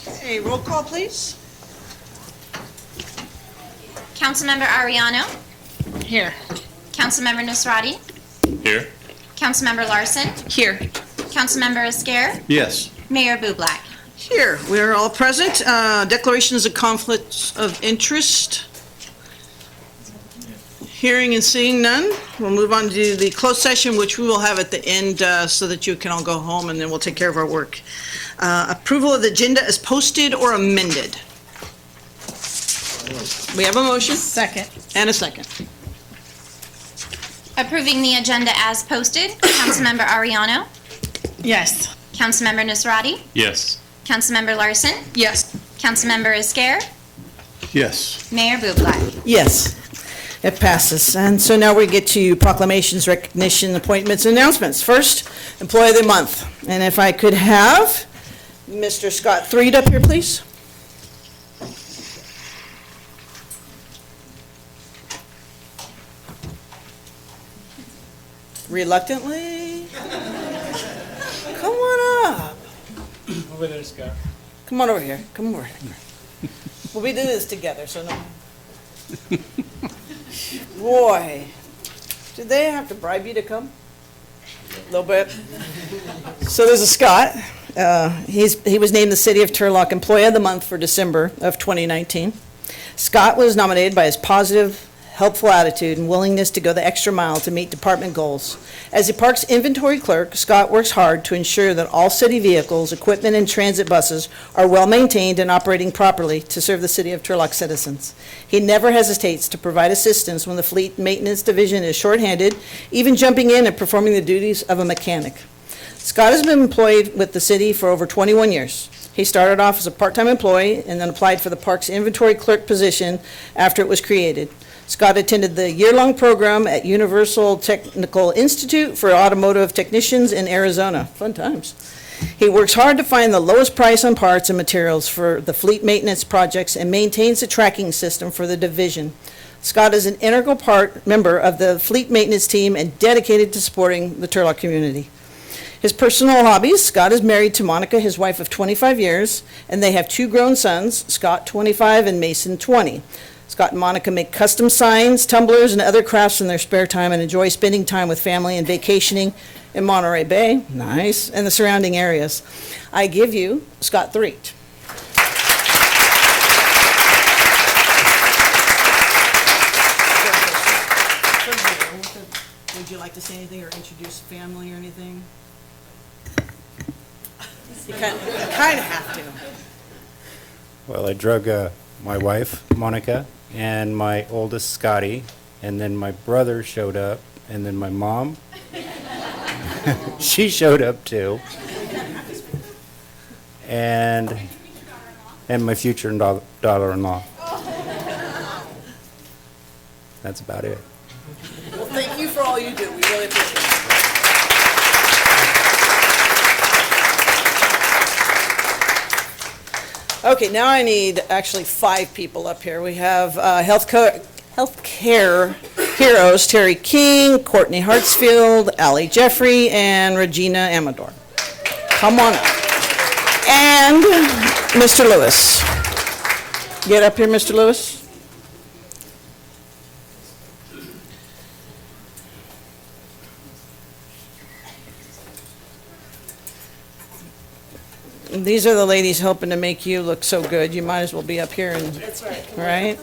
Okay, roll call, please. Councilmember Ariano, Here. Councilmember Nusrati, Here. Councilmember Larson, Here. Councilmember Esquer, Yes. Mayor Bublak. Here, we're all present. Declarations of conflicts of interest. Hearing and seeing none, we'll move on to the closed session, which we will have at the end so that you can all go home, and then we'll take care of our work. Approval of the agenda as posted or amended. We have a motion? Second. And a second. Approving the agenda as posted, Councilmember Ariano, Yes. Councilmember Nusrati, Yes. Councilmember Larson, Yes. Councilmember Esquer, Yes. Mayor Bublak. Yes, it passes. And so now we get to proclamations, recognition, appointments, and announcements. First, Employee of the Month. And if I could have Mr. Scott Threed up here, please. Reluctantly. Come on up. Over there, Scott. Come on over here. Come over here. Well, we did this together, so no. Boy, did they have to bribe you to come? A little bit. So there's a Scott. He was named the City of Turlock Employee of the Month for December of 2019. Scott was nominated by his positive, helpful attitude and willingness to go the extra mile to meet department goals. As the park's inventory clerk, Scott works hard to ensure that all city vehicles, equipment, and transit buses are well-maintained and operating properly to serve the City of Turlock citizens. He never hesitates to provide assistance when the Fleet Maintenance Division is shorthanded, even jumping in and performing the duties of a mechanic. Scott has been employed with the city for over 21 years. He started off as a part-time employee and then applied for the park's inventory clerk position after it was created. Scott attended the year-long program at Universal Technical Institute for Automotive Technicians in Arizona. Fun times. He works hard to find the lowest price on parts and materials for the fleet maintenance projects and maintains the tracking system for the division. Scott is an integral member of the fleet maintenance team and dedicated to supporting the Turlock community. His personal hobbies: Scott is married to Monica, his wife of 25 years, and they have two grown sons, Scott 25 and Mason 20. Scott and Monica make custom signs, tumblers, and other crafts in their spare time and enjoy spending time with family and vacationing in Monterey Bay, nice, and the surrounding areas. I give you Scott Threet. Would you like to say anything or introduce family or anything? You kind of have to. Well, I drug my wife, Monica, and my oldest, Scotty, and then my brother showed up, and then my mom, she showed up too, and my future daughter-in-law. That's about it. Well, thank you for all you do. We really appreciate it. Okay, now I need actually 5 people up here. We have healthcare heroes, Terry King, Courtney Hartsfield, Allie Jeffrey, and Regina Amador. Come on up. And Mr. Lewis. Get up here, Mr. Lewis. These are the ladies helping to make you look so good. You might as well be up here and. That's right. Right?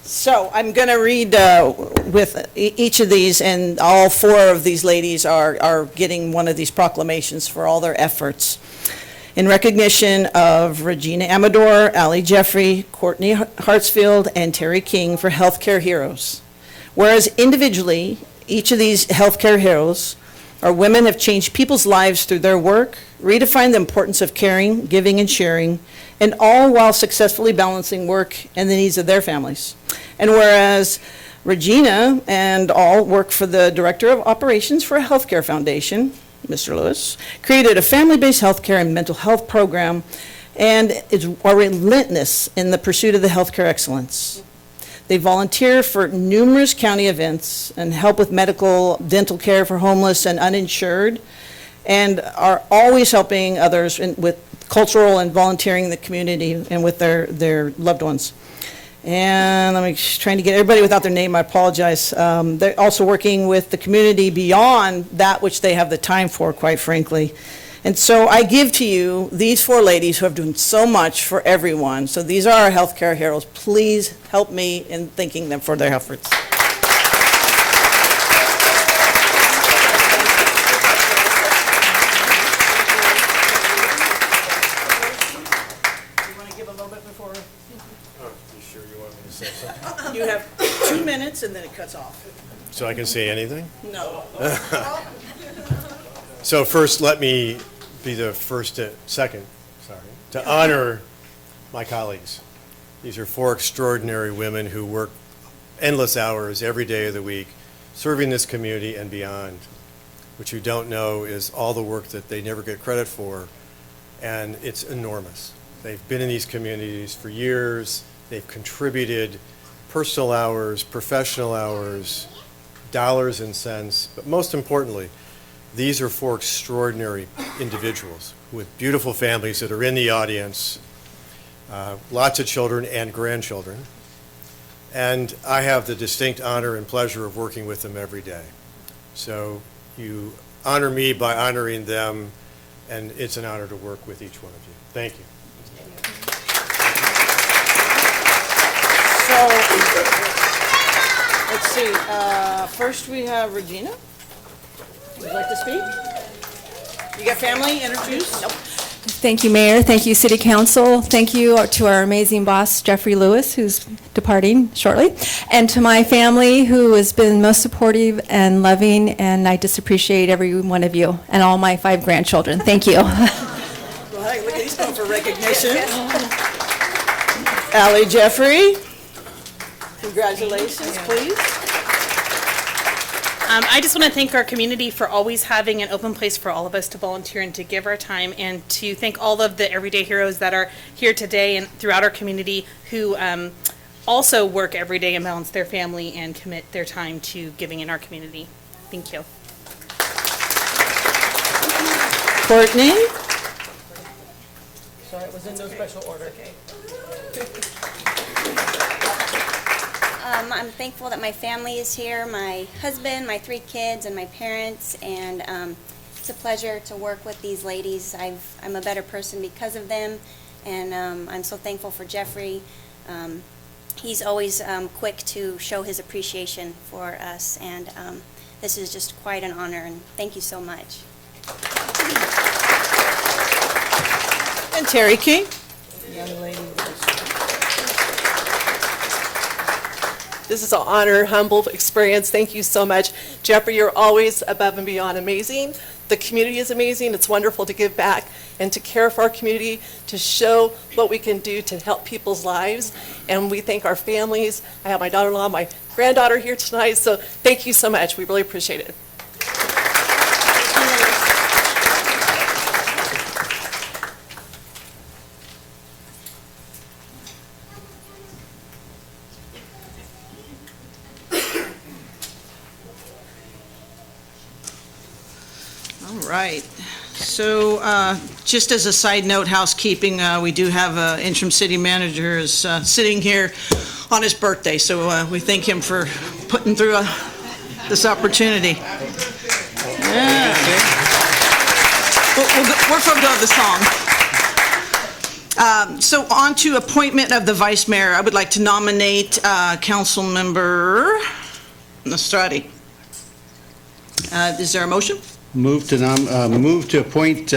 So I'm going to read with each of these, and all 4 of these ladies are getting one of these proclamations for all their efforts. In recognition of Regina Amador, Allie Jeffrey, Courtney Hartsfield, and Terry King for Healthcare Heroes. Whereas individually, each of these healthcare heroes are women have changed people's lives through their work, redefined the importance of caring, giving, and sharing, and all while successfully balancing work and the needs of their families. And whereas Regina and all work for the Director of Operations for a Healthcare Foundation, Mr. Lewis, created a family-based healthcare and mental health program and are relentless in the pursuit of the healthcare excellence. They volunteer for numerous county events and help with medical, dental care for homeless and uninsured, and are always helping others with cultural and volunteering in the community and with their loved ones. And I'm trying to get everybody without their name, I apologize. They're also working with the community beyond that which they have the time for, quite frankly. And so I give to you these four ladies who have done so much for everyone. So these are our healthcare heroes. Please help me in thanking them for their efforts. You want to give a little bit before? You sure you want me to say something? You have 2 minutes and then it cuts off. So I can say anything? No. So first, let me be the second to honor my colleagues. These are four extraordinary women who work endless hours every day of the week, serving this community and beyond. What you don't know is all the work that they never get credit for, and it's enormous. They've been in these communities for years. They've contributed personal hours, professional hours, dollars and cents, but most importantly, these are four extraordinary individuals with beautiful families that are in the audience, lots of children and grandchildren, and I have the distinct honor and pleasure of working with them every day. So you honor me by honoring them, and it's an honor to work with each one of you. Thank you. So, let's see, first we have Regina. Would you like to speak? You got family, introduce? Nope. Thank you, Mayor. Thank you, City Council. Thank you to our amazing boss, Jeffrey Lewis, who's departing shortly, and to my family, who has been most supportive and loving, and I just appreciate every one of you, and all my 5 grandchildren. Thank you. Well, hey, look, he's going for recognition. Allie Jeffrey, congratulations, please. I just want to thank our community for always having an open place for all of us to volunteer and to give our time, and to thank all of the everyday heroes that are here today and throughout our community who also work every day and balance their family and commit their time to giving in our community. Thank you. Courtney? Sorry, it was in no special order. I'm thankful that my family is here, my husband, my 3 kids, and my parents, and it's a pleasure to work with these ladies. I'm a better person because of them, and I'm so thankful for Jeffrey. He's always quick to show his appreciation for us, and this is just quite an honor, and thank you so much. And Terry King? Young lady. This is an honor, humble experience. Thank you so much. Jeffrey, you're always above and beyond amazing. The community is amazing. It's wonderful to give back and to care for our community, to show what we can do to help people's lives. And we thank our families. I have my daughter-in-law, my granddaughter here tonight, so thank you so much. We really appreciate it. All right. So just as a side note, housekeeping, we do have interim city manager is sitting here on his birthday, so we thank him for putting through this opportunity. Yeah. We're from the song. So on to appointment of the vice mayor. I would like to nominate council member Nostrati. Is there a motion? Move to appoint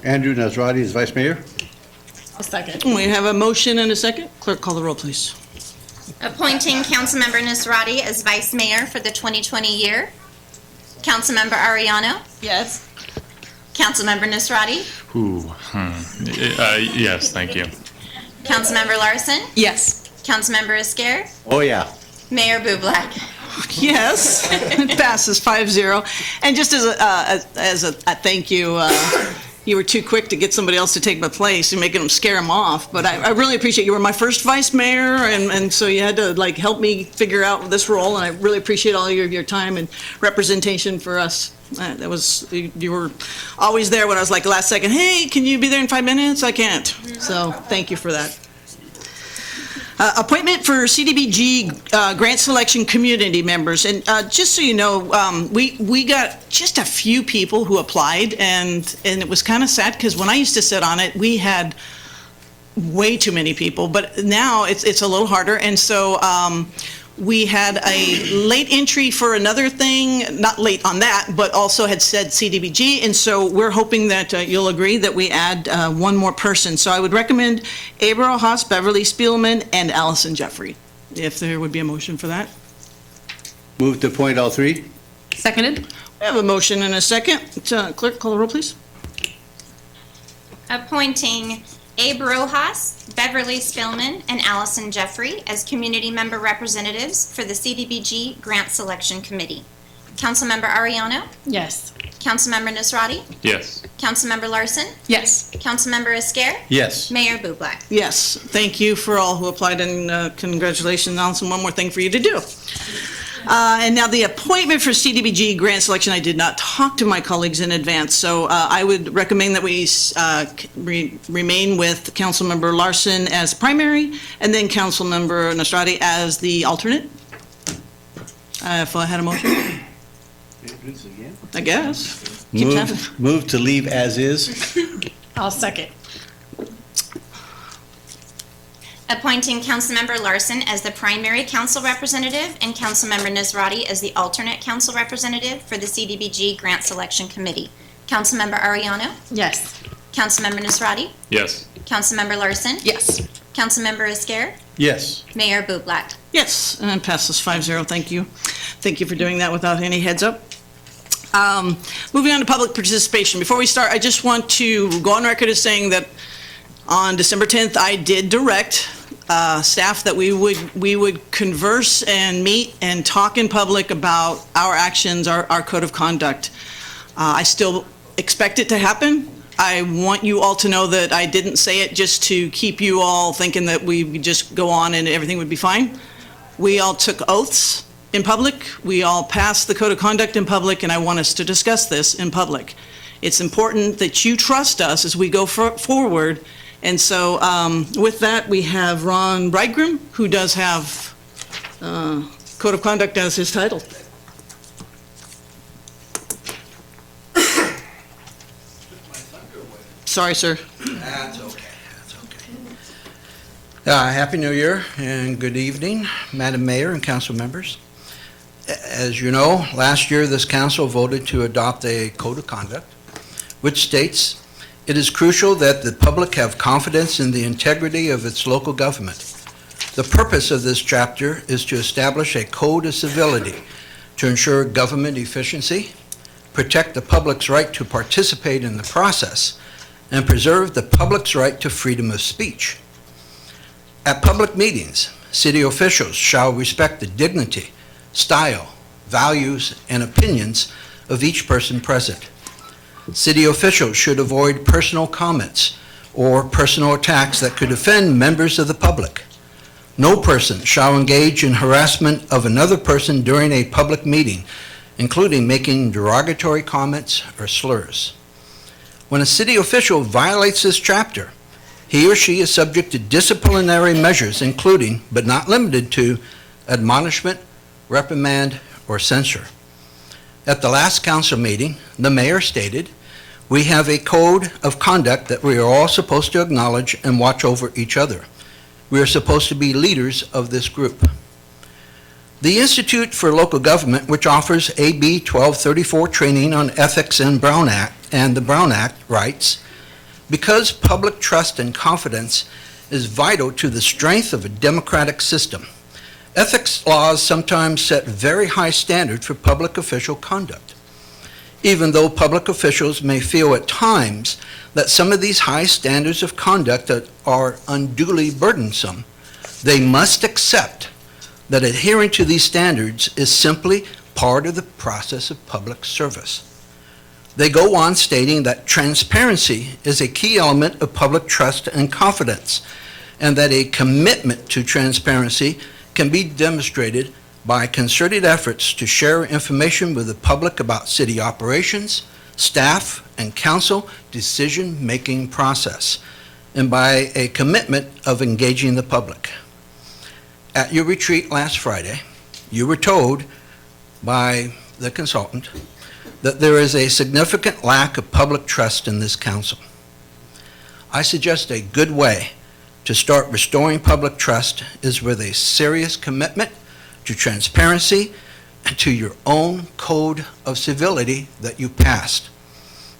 Andrew Nazrati as vice mayor. A second. We have a motion and a second. Clerk, call the roll, please. Appointing Councilmember Nasrati as Vice Mayor for the 2020 year. Councilmember Ariano? Yes. Councilmember Nasrati? Yes, thank you. Councilmember Larson? Yes. Councilmember Esquer? Oh, yeah. Mayor Bublak? Yes, it passes 5-0. And just as a thank you, you were too quick to get somebody else to take my place and making them scare them off. But I really appreciate, you were my first vice mayor, and so you had to like help me figure out this role, and I really appreciate all your time and representation for us. That was, you were always there when I was like last second, hey, can you be there in 5 minutes? I can't. So thank you for that. Appointment for CDBG grant selection community members. And just so you know, we got just a few people who applied, and it was kind of sad because when I used to sit on it, we had way too many people, but now it's a little harder. And so we had a late entry for another thing, not late on that, but also had said CDBG, and so we're hoping that you'll agree that we add one more person. So I would recommend Abraham Haas, Beverly Spielman, and Allison Jeffrey, if there would be a motion for that. Move to appoint all three? Seconded? We have a motion and a second. Clerk, call the roll, please. Appointing Abe Rojas, Beverly Spillman, and Allison Jeffrey as community member representatives for the CDBG Grant Selection Committee. Councilmember Ariano? Yes. Councilmember Nasrati? Yes. Councilmember Larson? Yes. Councilmember Esquer? Yes. Mayor Bublak? Yes, thank you for all who applied, and congratulations, Allison. One more thing for you to do. And now the appointment for CDBG grant selection, I did not talk to my colleagues in advance, so I would recommend that we remain with Councilmember Larson as primary, and then Councilmember Nasrati as the alternate. If I had a motion, I guess. Keep tapping. Move to leave as is? I'll second. Appointing Councilmember Larson as the primary council representative and Councilmember Nasrati as the alternate council representative for the CDBG Grant Selection Committee. Councilmember Ariano? Yes. Councilmember Nasrati? Yes. Councilmember Larson? Yes. Councilmember Esquer? Yes. Mayor Bublak? Yes, and passes 5-0. Thank you. Thank you for doing that without any heads up. Moving on to public participation. Before we start, I just want to go on record as saying that on December 10th, I did direct staff that we would converse and meet and talk in public about our actions, our code of conduct. I still expect it to happen. I want you all to know that I didn't say it just to keep you all thinking that we would just go on and everything would be fine. We all took oaths in public. We all passed the code of conduct in public, and I want us to discuss this in public. It's important that you trust us as we go forward. And so with that, we have Ron Bridegroom, who does have Code of Conduct as his title. Sorry, sir. That's okay, that's okay. Happy New Year and good evening, Madam Mayor and council members. As you know, last year this council voted to adopt a Code of Conduct, which states, "It is crucial that the public have confidence in the integrity of its local government. The purpose of this chapter is to establish a code of civility to ensure government efficiency, protect the public's right to participate in the process, and preserve the public's right to freedom of speech. At public meetings, city officials shall respect the dignity, style, values, and opinions of each person present. City officials should avoid personal comments or personal attacks that could offend members of the public. No person shall engage in harassment of another person during a public meeting, including making derogatory comments or slurs. When a city official violates this chapter, he or she is subject to disciplinary measures, including, but not limited to, admonishment, reprimand, or censure. At the last council meeting, the mayor stated, "We have a code of conduct that we are all supposed to acknowledge and watch over each other. We are supposed to be leaders of this group." The Institute for Local Government, which offers AB 1234 training on ethics and the Brown Act, writes, "Because public trust and confidence is vital to the strength of a democratic system, ethics laws sometimes set very high standards for public official conduct. Even though public officials may feel at times that some of these high standards of conduct are unduly burdensome, they must accept that adhering to these standards is simply part of the process of public service. They go on stating that transparency is a key element of public trust and confidence, and that a commitment to transparency can be demonstrated by concerted efforts to share information with the public about city operations, staff, and council decision-making process, and by a commitment of engaging the public. At your retreat last Friday, you were told by the consultant that there is a significant lack of public trust in this council. I suggest a good way to start restoring public trust is with a serious commitment to transparency and to your own code of civility that you passed,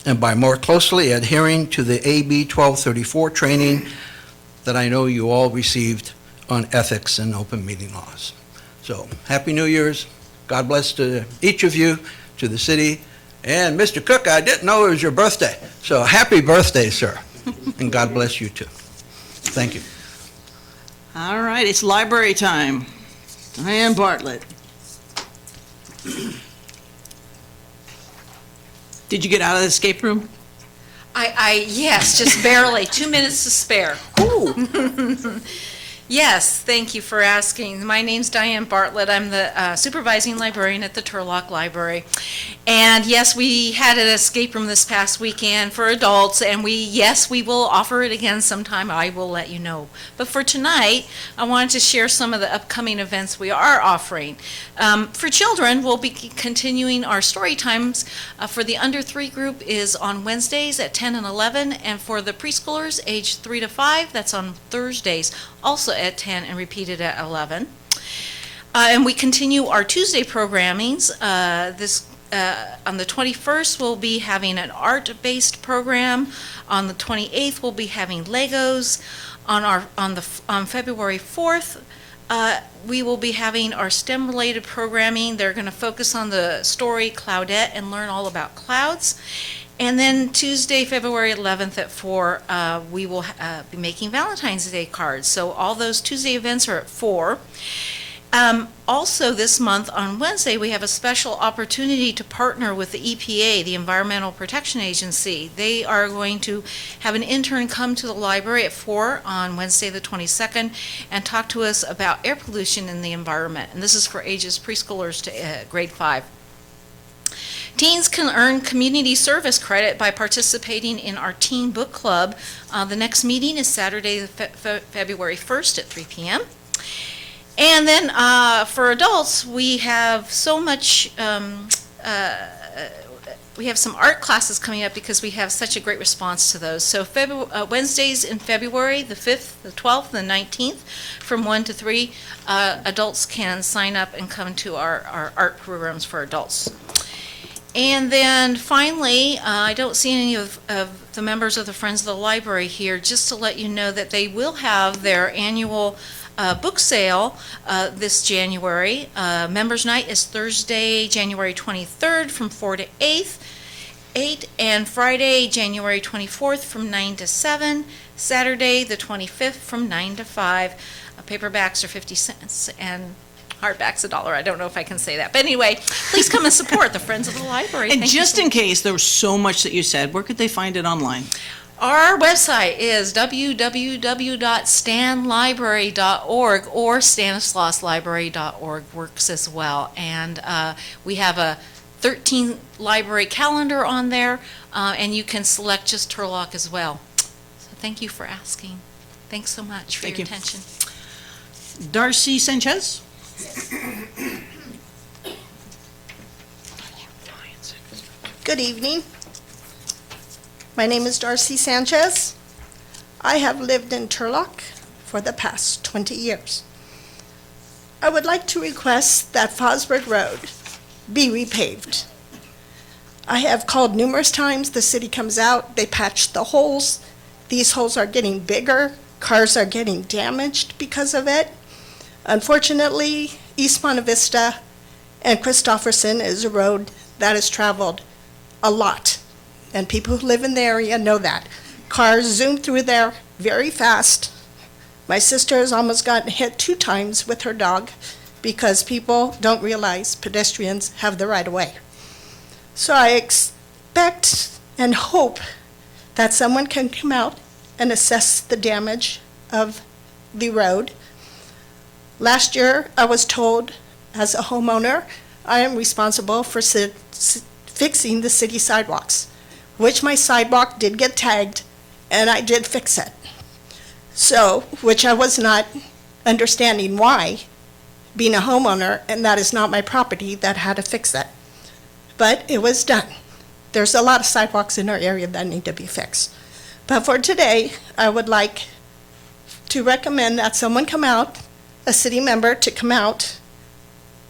and by more closely adhering to the AB 1234 training that I know you all received on ethics and open meeting laws. So, Happy New Year's. God bless to each of you, to the city. And Mr. Cook, I didn't know it was your birthday. So happy birthday, sir. And God bless you too. Thank you. All right, it's library time. Diane Bartlett. Did you get out of the escape room? Yes, just barely, 2 minutes to spare. Ooh. Yes, thank you for asking. My name's Diane Bartlett. I'm the supervising librarian at the Turlock Library. And yes, we had an escape room this past weekend for adults, and we will offer it again sometime. I will let you know. But for tonight, I wanted to share some of the upcoming events we are offering. For children, we'll be continuing our story times. For the under 3 group is on Wednesdays at 10 and 11, and for the preschoolers age 3 to 5, that's on Thursdays, also at 10 and repeated at 11. And we continue our Tuesday programmings. On the 21st, we'll be having an art-based program. On the 28th, we'll be having Legos. On February 4th, we will be having our STEM-related programming. They're going to focus on the story Cloudette and learn all about clouds. And then Tuesday, February 11th at 4, we will be making Valentine's Day cards. So all those Tuesday events are at 4. Also this month on Wednesday, we have a special opportunity to partner with the EPA, the Environmental Protection Agency. They are going to have an intern come to the library at 4 on Wednesday the 22nd and talk to us about air pollution in the environment. And this is for ages preschoolers to grade 5. Teens can earn community service credit by participating in our teen book club. The next meeting is Saturday, February 1st at 3 p.m. And then for adults, we have so much, we have some art classes coming up because we have such a great response to those. So Wednesdays in February, the 5th, the 12th, the 19th, from 1 to 3, adults can sign up and come to our art programs for adults. And then finally, I don't see any of the members of the Friends of the Library here, just to let you know that they will have their annual book sale this January. Members Night is Thursday, January 23rd from 4 to 8, and Friday, January 24th from 9 to 7, Saturday, the 25th from 9 to 5. Paperbacks are 50 cents, and hardback's $1. I don't know if I can say that. But anyway, please come and support the Friends of the Library. And Thank you just so in case there was so much that you said, where could they find it online? Our website is www.stanlibrary.org, or stanislauslibrary.org works as well. And we have a 13 library calendar on there, and you can select just Turlock as well. So thank you for asking. Thanks so much for your attention. Darcy Sanchez? Good evening. My name is Darcy Sanchez. I have lived in Turlock for the past 20 years. I would like to request that Fosburg Road be repaved. I have called numerous times. The city comes out, they patch the holes. These holes are getting bigger. Cars are getting damaged because of it. Unfortunately, East Monte Vista and Christofferson is a road that is traveled a lot, and people who live in the area know that. Cars zoom through there very fast. My sister has almost gotten hit 2 times with her dog because people don't realize pedestrians have the right of way. So I expect and hope that someone can come out and assess the damage of the road. Last year, I was told, as a homeowner, I am responsible for fixing the city sidewalks, which my sidewalk did get tagged, and I did fix it. So, which I was not understanding why, being a homeowner, and that is not my property, that had to fix it. But it was done. There's a lot of sidewalks in our area that need to be fixed. But for today, I would like to recommend that someone come out, a city member to come out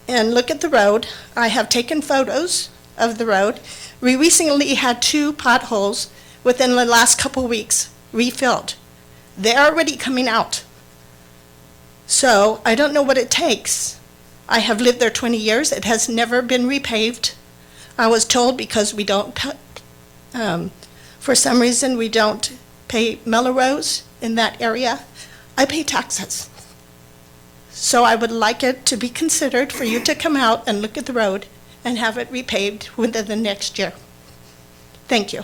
and look at the road. I have taken photos of the road. We recently had 2 potholes within the last couple weeks refilled. They're already coming out. So I don't know what it takes. I have lived there 20 years. It has never been repaved. I was told because we don't, for some reason, we don't pay Melrose in that area. I pay taxes. So I would like it to be considered for you to come out and look at the road and have it repaved within the next year. Thank you.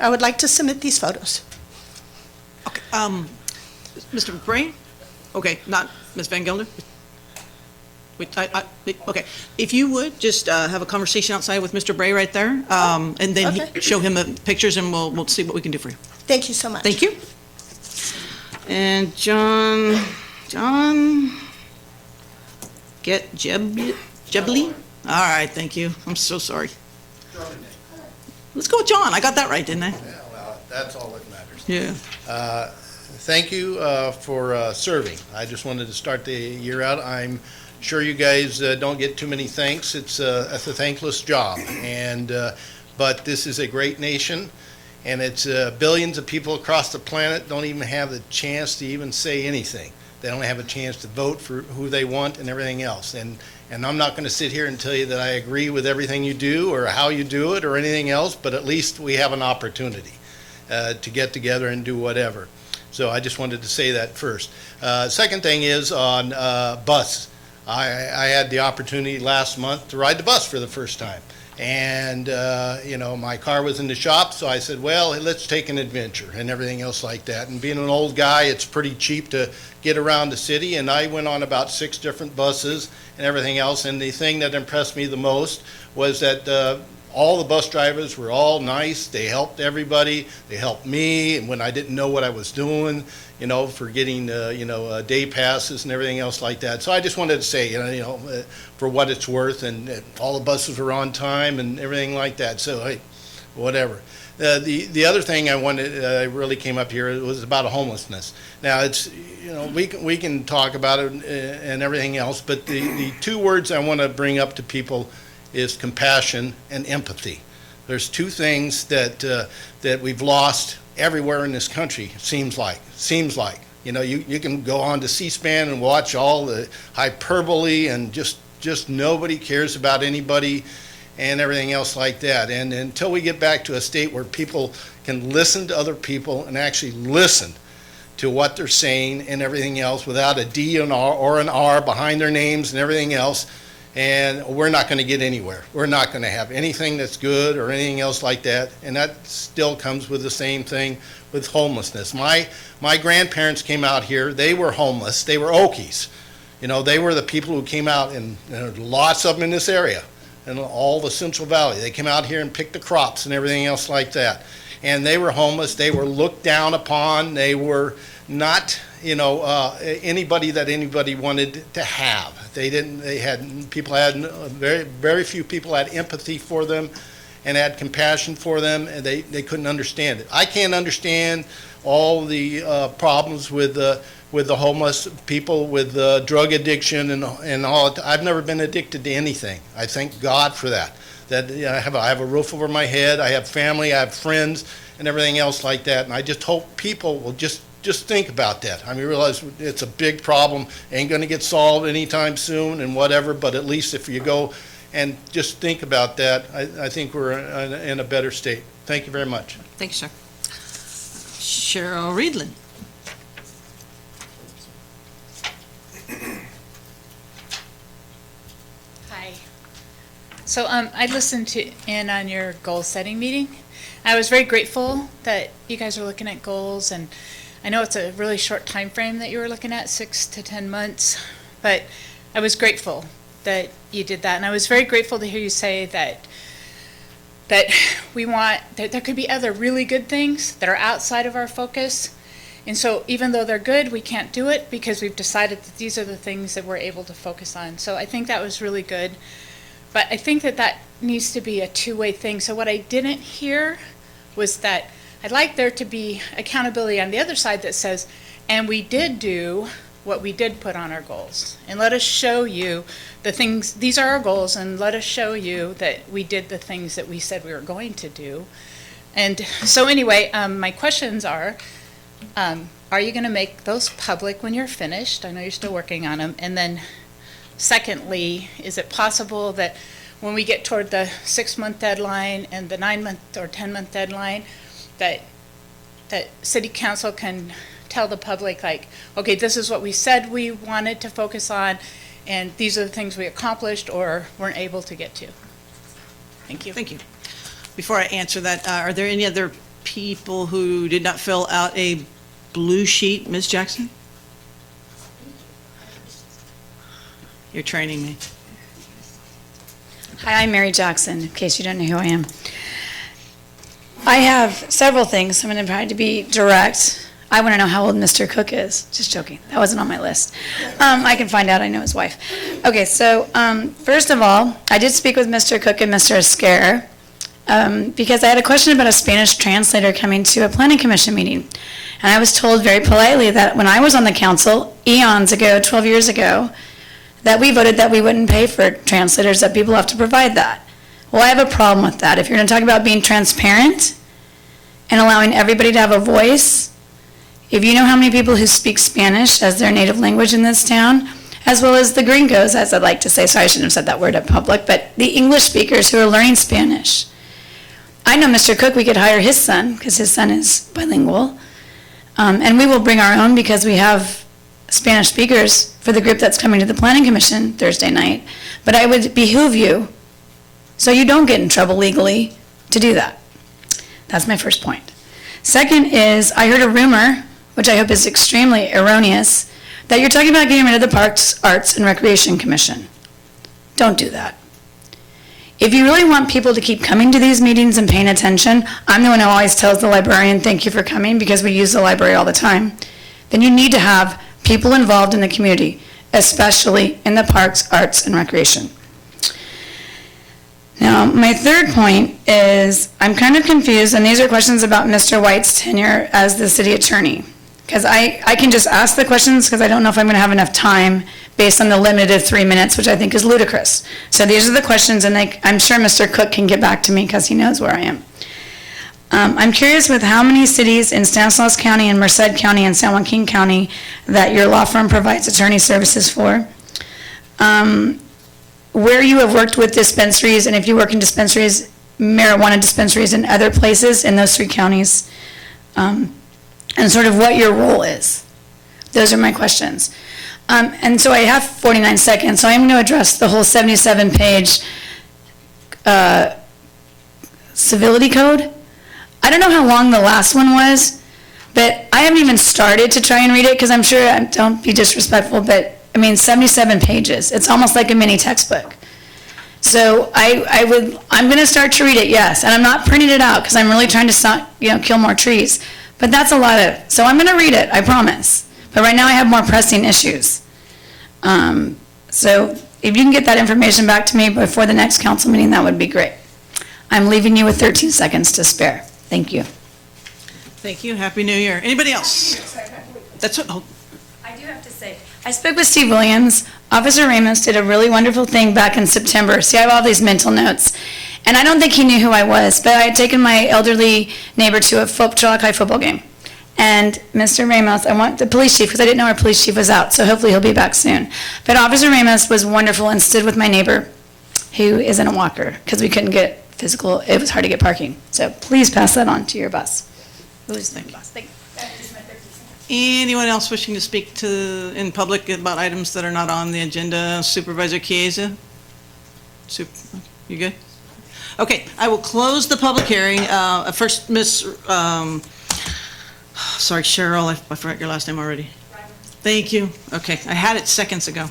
I would like to submit these photos. Okay, Mr. Bray? Okay, not Ms. Van Gelder? Wait, okay, if you would, just have a conversation outside with Mr. Bray right there, and then Okay. show him the pictures, and we'll see what we can do for you. Thank you so much. Thank you. And John Jebly? All right, thank you. I'm so sorry. Let's go with John. I got that right, didn't I? Yeah, well, that's all that matters. Yeah. Thank you for serving. I just wanted to start the year out. I'm sure you guys don't get too many thanks. It's a thankless job, but this is a great nation, and it's billions of people across the planet don't even have the chance to even say anything. They don't have a chance to vote for who they want and everything else. And I'm not going to sit here and tell you that I agree with everything you do or how you do it or anything else, but at least we have an opportunity to get together and do whatever. So I just wanted to say that first. Second thing is on bus. I had the opportunity last month to ride the bus for the first time. And, my car was in the shop, so I said, well, let's take an adventure and everything else like that. And being an old guy, it's pretty cheap to get around the city. And I went on about 6 different buses and everything else. And the thing that impressed me the most was that all the bus drivers were all nice. They helped everybody. They helped me and when I didn't know what I was doing, for getting, day passes and everything else like that. So I just wanted to say, for what it's worth, and all the buses were on time and everything like that. So, hey, whatever. The other thing I really came up here was about homelessness. Now, it's, we can talk about it and everything else, but the 2 words I want to bring up to people is compassion and empathy. There's 2 things that we've lost everywhere in this country, it seems like. You can go on to C-SPAN and watch all the hyperbole and just nobody cares about anybody and everything else like that. And until we get back to a state where people can listen to other people and actually listen to what they're saying and everything else without a D or an R behind their names and everything else, and we're not going to get anywhere. We're not going to have anything that's good or anything else like that, and that still comes with the same thing with homelessness. My grandparents came out here. They were homeless. They were Okies. They were the people who came out, and there are lots of them in this area, in all the Central Valley. They came out here and picked the crops and everything else like that. And they were homeless. They were looked down upon. They were not, anybody that anybody wanted to have. Very few people had empathy for them and had compassion for them, and they couldn't understand it. I can't understand all the problems with the homeless people, with drug addiction and all. I've never been addicted to anything. I thank God for that. That I have a roof over my head, I have family, I have friends, and everything else like that. And I just hope people will just think about that. I mean, realize it's a big problem, ain't going to get solved anytime soon and whatever, but at least if you go and just think about that, I think we're in a better state. Thank you very much. Thank you, sir. Cheryl Reedland. Hi. So I listened in on your goal-setting meeting. I was very grateful that you guys are looking at goals, and I know it's a really short time frame that you were looking at, 6 to 10 months, but I was grateful that you did that, and I was very grateful to hear you say that there could be other really good things that are outside of our focus, and so even though they're good, we can't do it because we've decided that these are the things that we're able to focus on. So I think that was really good. But I think that needs to be a two-way thing. So what I didn't hear was that I'd like there to be accountability on the other side that says, and we did do what we did put on our goals. And let us show you the things, these are our goals, and let us show you that we did the things that we said we were going to do. And so anyway, my questions are you going to make those public when you're finished? I know you're still working on them. And then secondly, is it possible that when we get toward the 6-month deadline and the 9-month or 10-month deadline, that City Council can tell the public, like, okay, this is what we said we wanted to focus on, and these are the things we accomplished or weren't able to get to? Thank you. Thank you. Before I answer that, are there any other people who did not fill out a blue sheet, Ms. Jackson? You're training me. Hi, I'm Mary Jackson, in case you don't know who I am. I have several things. I'm going to try to be direct. I want to know how old Mr. Cook is. Just joking. That wasn't on my list. I can find out. I know his wife. Okay, so first of all, I did speak with Mr. Cook and Mr. Esquer because I had a question about a Spanish translator coming to a planning commission meeting. And I was told very politely that when I was on the council, eons ago, 12 years ago, that we voted that we wouldn't pay for translators, that people have to provide that. Well, I have a problem with that. If you're going to talk about being transparent and allowing everybody to have a voice, if you know how many people who speak Spanish as their native language in this town, as well as the gringos, as I'd like to say, sorry I shouldn't have said that word in public, but the English speakers who are learning Spanish. I know Mr. Cook, we could hire his son, because his son is bilingual, and we will bring our own because we have Spanish speakers for the group that's coming to the Planning Commission Thursday night. But I would behoove you, so you don't get in trouble legally, to do that. That's my first point. Second is, I heard a rumor, which I hope is extremely erroneous, that you're talking about getting rid of the Parks, Arts, and Recreation Commission. Don't do that. If you really want people to keep coming to these meetings and paying attention, I'm the one who always tells the librarian, thank you for coming, because we use the library all the time, then you need to have people involved in the community, especially in the Parks, Arts, and Recreation. Now, my third point is I'm kind of confused, and these are questions about Mr. White's tenure as the city attorney. Because I can just ask the questions because I don't know if I'm going to have enough time based on the limited 3 minutes, which I think is ludicrous. So these are the questions, and I'm sure Mr. Cook can get back to me because he knows where I am. I'm curious with how many cities in Stanislaus County and Merced County and San Joaquin County that your law firm provides attorney services for. Where you have worked with dispensaries, and if you work in dispensaries, marijuana dispensaries in other places in those 3 counties, and sort of what your role is. Those are my questions. And so I have 49 seconds, so I'm going to address the whole 77-page civility code. I don't know how long the last one was, but I haven't even started to try and read it because I'm sure, don't be disrespectful, but I mean, 77 pages. It's almost like a mini textbook. So I'm going to start to read it, yes, and I'm not printing it out because I'm really trying to kill more trees. But that's a lot of, so I'm going to read it, I promise. But right now I have more pressing issues. So if you can get that information back to me before the next council meeting, that would be great. I'm leaving you with 13 seconds to spare. Thank you. Thank you. Happy New Year. Anybody else? That's what. I do have to say, I spoke with Steve Williams. Officer Ramos did a really wonderful thing back in September. See, I have all these mental notes. And I don't think he knew who I was, but I had taken my elderly neighbor to a Turlock High football game. And Mr. Ramos, I want the police chief, because I didn't know our police chief was out, so hopefully he'll be back soon. But Officer Ramos was wonderful and stood with my neighbor, who is in a walker, because we couldn't get physical, it was hard to get parking. So please pass that on to your boss. Thank you. Anyone else wishing to speak in public about items that are not on the agenda? Supervisor Chiesa? You good? Okay, I will close the public hearing. First, sorry, Cheryl, I forgot your last name already. Thank you. Okay, I had it seconds ago.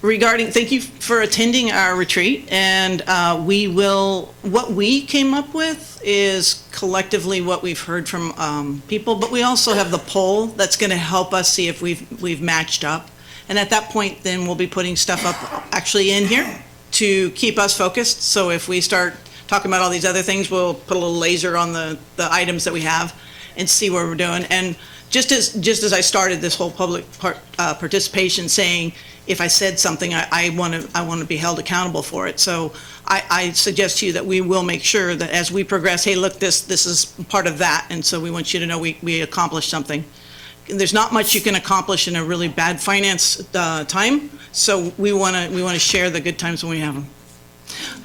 Thank you for attending our retreat, and what we came up with is collectively what we've heard from people, but we also have the poll that's going to help us see if we've matched up. And at that point, then we'll be putting stuff up actually in here to keep us focused. So if we start talking about all these other things, we'll put a little laser on the items that we have and see where we're doing. And just as I started this whole public participation saying, if I said something, I want to be held accountable for it. So I suggest to you that we will make sure that as we progress, hey, look, this is part of that, and so we want you to know we accomplished something. There's not much you can accomplish in a really bad finance time, so we want to share the good times when we have them.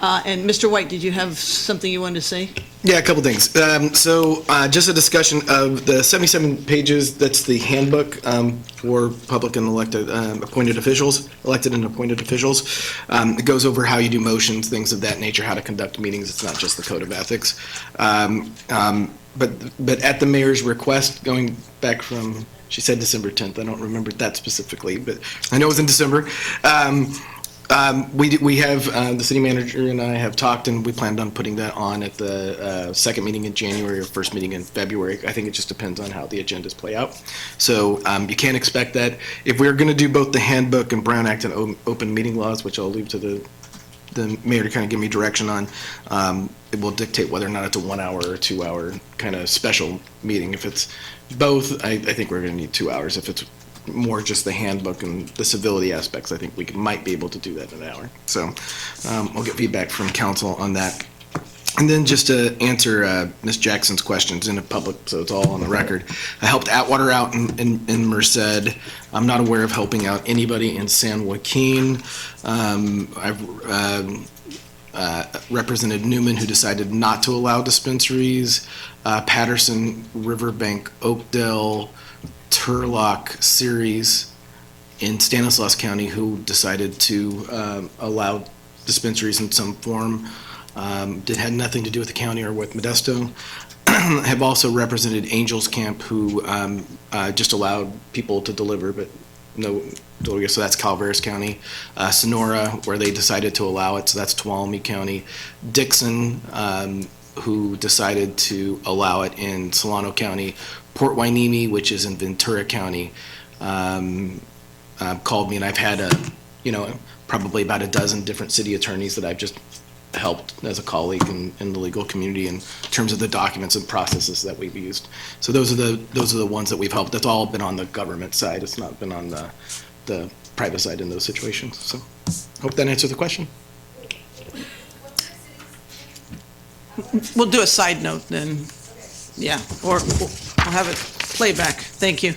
And Mr. White, did you have something you wanted to say? Yeah, a couple things. Just a discussion of the 77 pages, that's the handbook for public and elected appointed officials, elected and appointed officials. It goes over how you do motions, things of that nature, how to conduct meetings. It's not just the code of ethics. But at the mayor's request, going back from, she said December 10th, I don't remember that specifically, but I know it was in December. We have, the city manager and I have talked, and we planned on putting that on at the second meeting in January or first meeting in February. I think it just depends on how the agendas play out. So you can't expect that. If we're going to do both the handbook and Brown Act and open meeting laws, which I'll leave to the mayor to kind of give me direction on, it will dictate whether or not it's a 1 hour or 2 hour kind of special meeting. If it's both, I think we're going to need 2 hours. If it's more just the handbook and the civility aspects, I think we might be able to do that in an hour. So I'll get feedback from council on that. And then just to answer Ms. Jackson's questions in a public, so it's all on the record. I helped Atwater out in Merced. I'm not aware of helping out anybody in San Joaquin. I've represented Newman, who decided not to allow dispensaries. Patterson, Riverbank, Oakdale, Turlock, Ceres in Stanislaus County, who decided to allow dispensaries in some form. Had nothing to do with the county or with Modesto. Have also represented Angels Camp, who just allowed people to deliver, but no, so that's Calaveras County. Sonora, where they decided to allow it, so that's Tuolumne County. Dixon, who decided to allow it in Solano County. Port Hueneme, which is in Ventura County, called me, and I've had probably about a dozen different city attorneys that I've just helped as a colleague in the legal community in terms of the documents and processes that we've used. So those are the ones that we've helped. That's all been on the government side. It's not been on the private side in those situations. So hope that answers the question. We'll do a side note then. Yeah, or we'll have it playback. Thank you.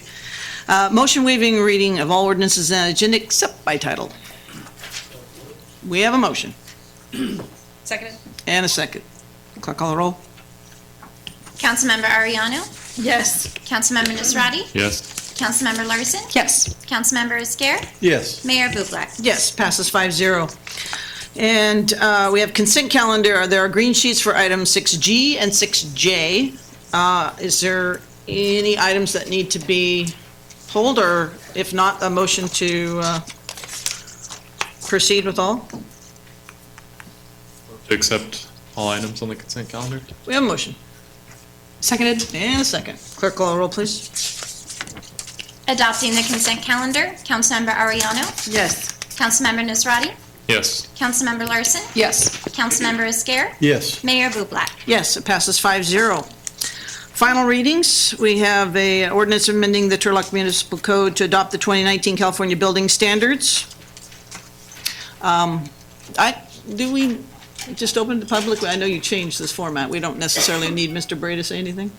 Motion waiving reading of all ordinances and agenda except by title. We have a motion. Second. And a second. Clerk call the roll. Councilmember Ariano? Yes. Councilmember Nisrati? Yes. Councilmember Larson? Yes. Councilmember Esquer? Yes. Mayor Bublak? Yes, passes 5-0. And we have consent calendar. There are green sheets for items 6G and 6J. Is there any items that need to be pulled, or if not, a motion to proceed with all? To accept all items on the consent calendar? We have a motion. Seconded. And a second. Clerk call the roll, please. Adopting the consent calendar, Councilmember Ariano? Yes. Councilmember Nisrati? Yes. Councilmember Larson? Yes. Councilmember Esquer? Yes. Mayor Bublak? Yes, it passes 5-0. Final readings, we have a ordinance amending the Turlock Municipal Code to adopt the 2019 California Building Standards. Do we just open to public? I know you changed this format. We don't necessarily need Mr. Bray to say anything.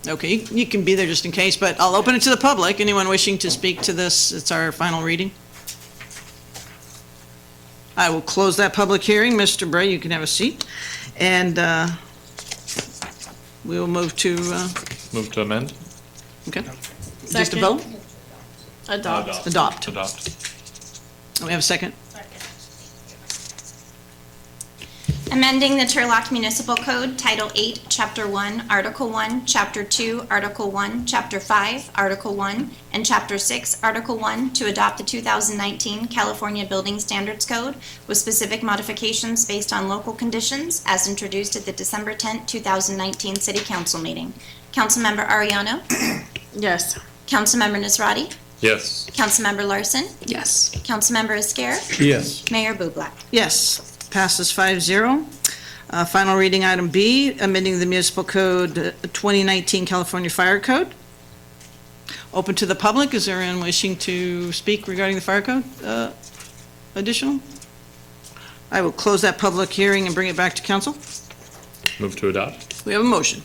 Okay, you can be there just in case, but I'll open it to the public. Anyone wishing to speak to this? It's our final reading. I will close that public hearing. Mr. Bray, you can have a seat. And we will move to... Move to amend? Okay. Just a vote? Adopt. Adopt. And we have a second? Amending the Turlock Municipal Code, Title 8, Chapter 1, Article 1, Chapter 2, Article 1, Chapter 5, Article 1, and Chapter 6, Article 1, to adopt the 2019 California Building Standards Code with specific modifications based on local conditions as introduced at the December 10, 2019 City Council meeting. Councilmember Ariano? Yes. Councilmember Nisrati? Yes. Councilmember Larson? Yes. Councilmember Esquer? Yes. Mayor Bublak? Yes. Passes 5-0. Final reading, item B, amending the municipal code 2019 California Fire Code. Open to the public. Is there anyone wishing to speak regarding the fire code additional? I will close that public hearing and bring it back to council. Move to adopt. We have a motion.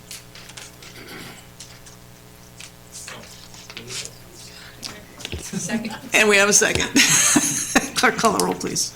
Second. And we have a second. Clerk, call the roll, please.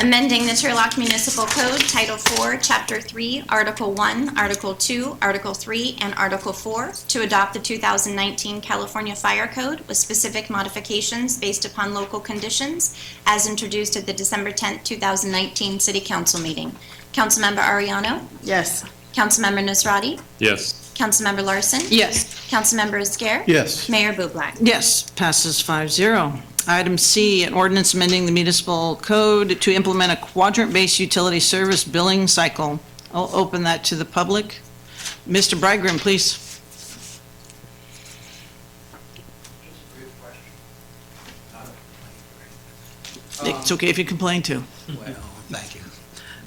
Amending the Turlock Municipal Code, Title 4, Chapter 3, Article 1, Article 2, Article 3, and Article 4 to adopt the 2019 California Fire Code with specific modifications based upon local conditions as introduced at the December 10, 2019 City Council meeting. Councilmember Ariano? Yes. Councilmember Nisrati? Yes. Councilmember Larson? Yes. Councilmember Esquer? Yes. Mayor Bublak? Yes, passes 5-0. Item C, an ordinance amending the municipal code to implement a quadrant-based utility service billing cycle. I'll open that to the public. Mr. Bridegroom, please. It's okay if you complain too. Well, thank you.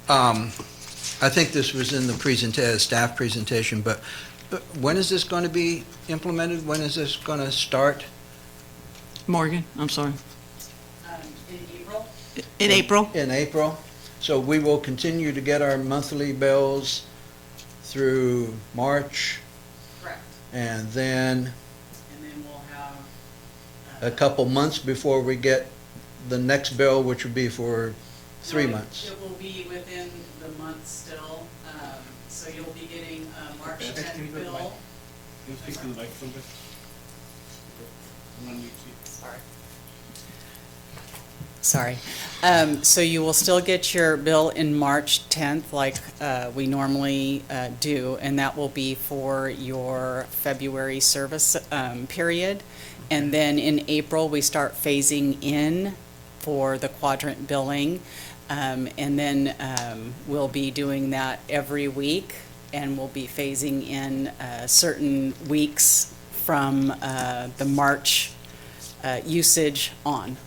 I think this was in the staff presentation, but when is this going to be implemented? When is this going to start? Morgan, I'm sorry. In April? In April? In April. So we will continue to get our monthly bills through March, Correct. and then And then we'll have. a couple months before we get the next bill, which would be for 3 months. It will be within the month still, so you'll be getting a March 10th bill. Sorry. So you will still get your bill in March 10th, like we normally do, and that will be for your February service period. And then in April, we start phasing in for the quadrant billing. And then we'll be doing that every week, and we'll be phasing in certain weeks from the March usage on.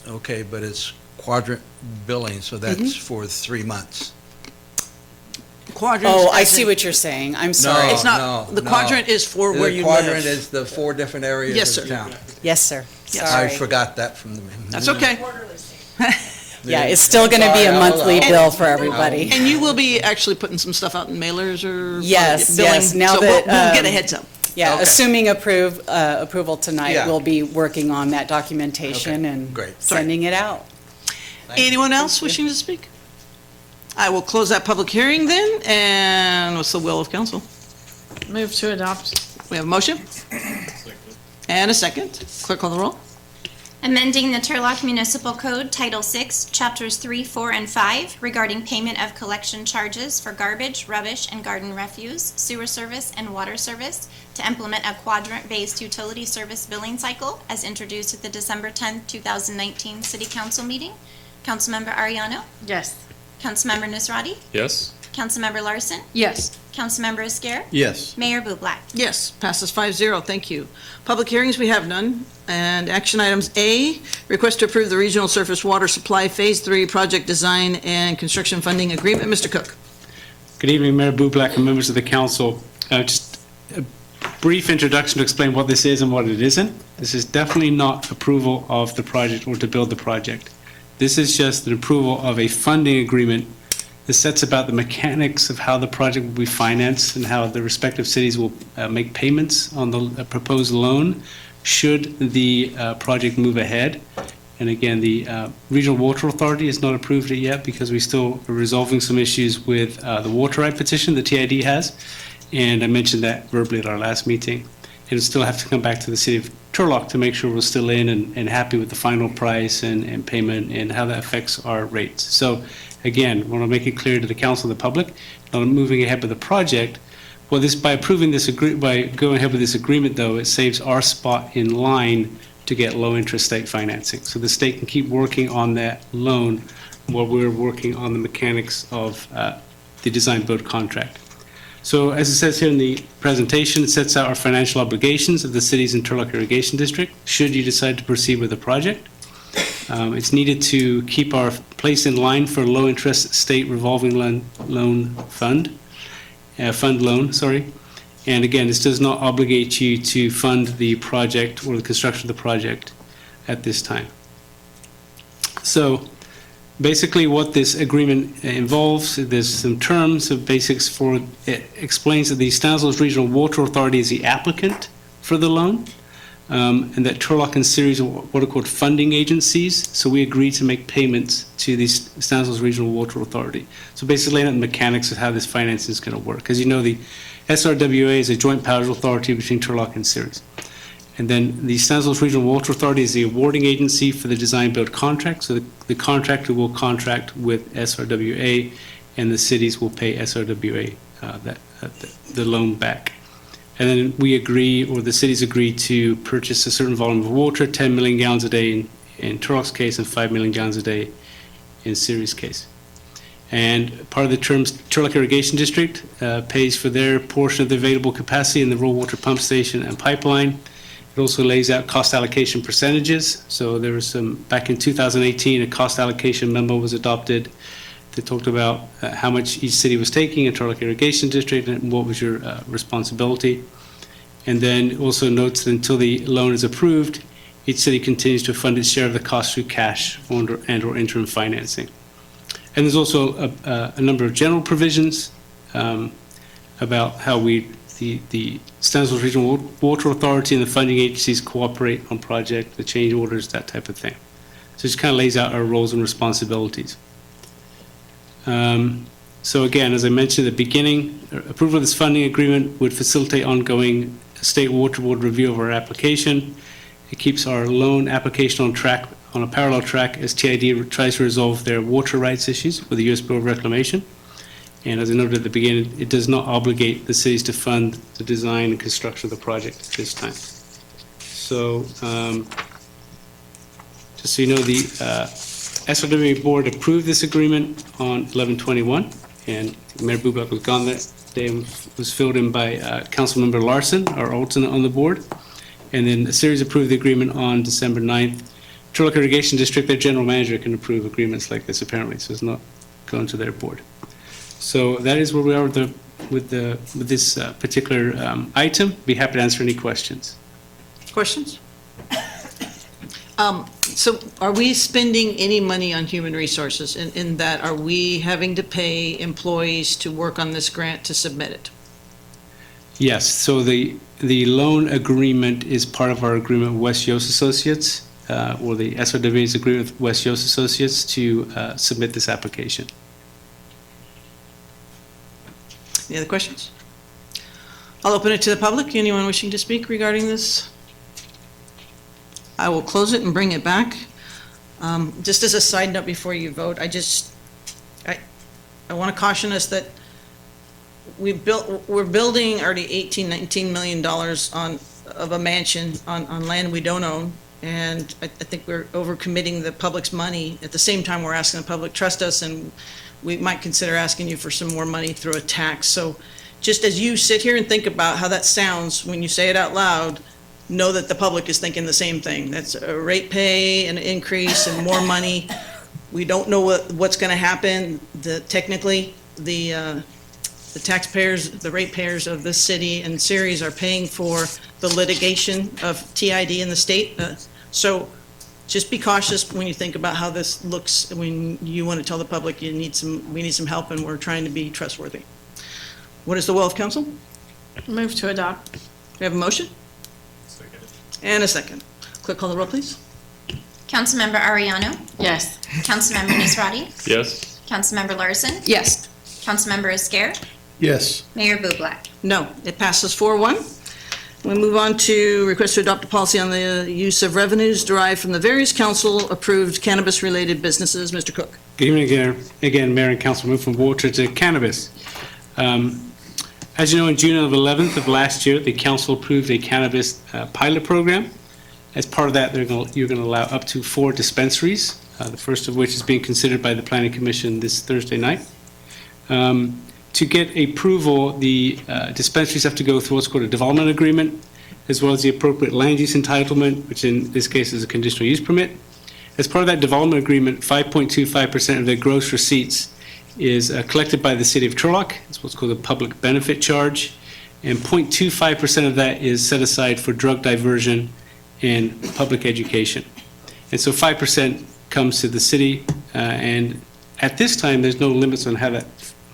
Okay, but it's quadrant billing, so that's for 3 months. Quadrants. Oh, I see what you're saying. I'm sorry. It's not, the quadrant is for where you The quadrant live. is the 4 different areas Yes, of sir. town. Yes, sir. Yes. Sorry. I forgot that from the. That's okay. Yeah, it's still going to be a monthly bill for everybody. And you will be actually putting some stuff out in mailers or? Yes, billing? yes. Now So that, we'll get a heads up. Yeah, Okay. assuming approval tonight, Yeah. we'll be working on that documentation Okay, and great. sending it out. Anyone else wishing to speak? I will close that public hearing then, and what's the will of council? Move to adopt. We have a motion? And a second. Clerk call the roll. Amending the Turlock Municipal Code, Title 6, Chapters 3, 4, and 5 regarding payment of collection charges for garbage, rubbish, and garden refuse, sewer service, and water service to implement a quadrant-based utility service billing cycle as introduced at the December 10, 2019 City Council meeting. Councilmember Ariano? Yes. Councilmember Nisrati? Yes. Councilmember Larson? Yes. Councilmember Esquer? Yes. Mayor Bublak? Yes, passes 5-0. Thank you. Public hearings, we have none. And action items A, request to approve the Regional Surface Water Supply Phase 3 Project Design and Construction Funding Agreement. Mr. Cook. Good evening, Mayor Bublak and members of the council. Just a brief introduction to explain what this is and what it isn't. This is definitely not approval of the project or to build the project. This is just an approval of a funding agreement that sets about the mechanics of how the project will be financed and how the respective cities will make payments on the proposed loan should the project move ahead. And again, the Regional Water Authority has not approved it yet because we still are resolving some issues with the water right petition the TID has. And I mentioned that verbally at our last meeting. it'll still have to come back to the city of Turlock to make sure we're still in and happy with the final price and payment and how that affects our rates. So again, want to make it clear to the council and the public, not moving ahead with the project. Well, by approving this, by going ahead with this agreement, though, it saves our spot in line to get low-interest state financing. So the state can keep working on that loan while we're working on the mechanics of the design-build contract. So as it says here in the presentation, it sets out our financial obligations of the cities and Turlock Irrigation District, should you decide to proceed with the project. It's needed to keep our place in line for low-interest state revolving fund loan. And again, this does not obligate you to fund the project or the construction of the project at this time. So basically what this agreement involves, there's some terms of basics for, it explains that the Stanislaus Regional Water Authority is the applicant for the loan, and that Turlock and Ceres are what are called funding agencies. So we agree to make payments to the Stanislaus Regional Water Authority. So basically, the mechanics of how this financing is going to work. As you know, the SRWA is a joint powers authority between Turlock and Ceres. And then the Stanislaus Regional Water Authority is the awarding agency for the design-build contract. So the contractor will contract with SRWA, and the cities will pay SRWA the loan back. And then we agree, or the cities agree, to purchase a certain volume of water, 10 million gallons a day in Turlock's case, and 5 million gallons a day in Ceres' case. And part of the terms, Turlock Irrigation District pays for their portion of the available capacity in the raw water pump station and pipeline. It also lays out cost allocation percentages. So there was some, back in 2018, a cost allocation memo was adopted that talked about how much each city was taking in Turlock Irrigation District and what was your responsibility. And then also notes that until the loan is approved, each city continues to fund its share of the cost through cash and or interim financing. And there's also a number of general provisions about how the Stanislaus Regional Water Authority and the funding agencies cooperate on project, the change orders, that type of thing. So it just kind of lays out our roles and responsibilities. So again, as I mentioned at the beginning, approval of this funding agreement would facilitate ongoing State Water Board review of our application. It keeps our loan application on track, on a parallel track, as TID tries to resolve their water rights issues with the U.S. Bureau of Reclamation. And as I noted at the beginning, it does not obligate the cities to fund the design and construction of the project at this time. So, just so you know, the SRWA board approved this agreement on 11/21, and Mayor Bublak was gone that day and was filled in by Councilmember Larson, our alternate on the board. And then the series approved the agreement on December 9th. Turlock Irrigation District, their general manager can approve agreements like this apparently, so it's not going to their board. So that is where we are with this particular item. Be happy to answer any questions. Questions? So are we spending any money on human resources in that, are we having to pay employees to work on this grant to submit it? Yes, so the loan agreement is part of our agreement with West Yost Associates, or the SRWA's agreement with West Yost Associates to submit this application. Any other questions? I'll open it to the public. Anyone wishing to speak regarding this? I will close it and bring it back. Just as a side note before you vote, I want to caution us that we're building already $18-19 million of a mansion on land we don't own, and I think we're overcommitting the public's money. At the same time, we're asking the public trust us, and we might consider asking you for some more money through a tax. So just as you sit here and think about how that sounds when you say it out loud, know that the public is thinking the same thing. That's a rate pay, an increase, and more money. We don't know what's going to happen. Technically, the taxpayers, the ratepayers of this city and Ceres are paying for the litigation of TID in the state. So just be cautious when you think about how this looks. When you want to tell the public we need some help, and we're trying to be trustworthy. What is the will of council? Move to adopt. We have a motion? Second. And a second. Clerk, call the roll, please. Councilmember Arellano? Yes. Councilmember Nisrati? Yes. Councilmember Larson? Yes. Councilmember Esquer? Yes. Mayor Bublak? No, it passes 4-1. We move on to request to adopt a policy on the use of revenues derived from the various council-approved cannabis-related businesses. Mr. Cook. Good evening again, Mayor and Council. Move from water to cannabis. As you know, in June 11th of last year, the council approved a cannabis pilot program. As part of that, you're going to allow up to 4 dispensaries, the first of which is being considered by the Planning Commission this Thursday night. To get approval, the dispensaries have to go through what's called a development agreement, as well as the appropriate land use entitlement, which in this case is a conditional use permit. As part of that development agreement, 5.25% of their gross receipts is collected by the city of Turlock. It's what's called a public benefit charge. And 0.25% of that is set aside for drug diversion and public education. And so 5% comes to the city, and at this time, there's no limits on how that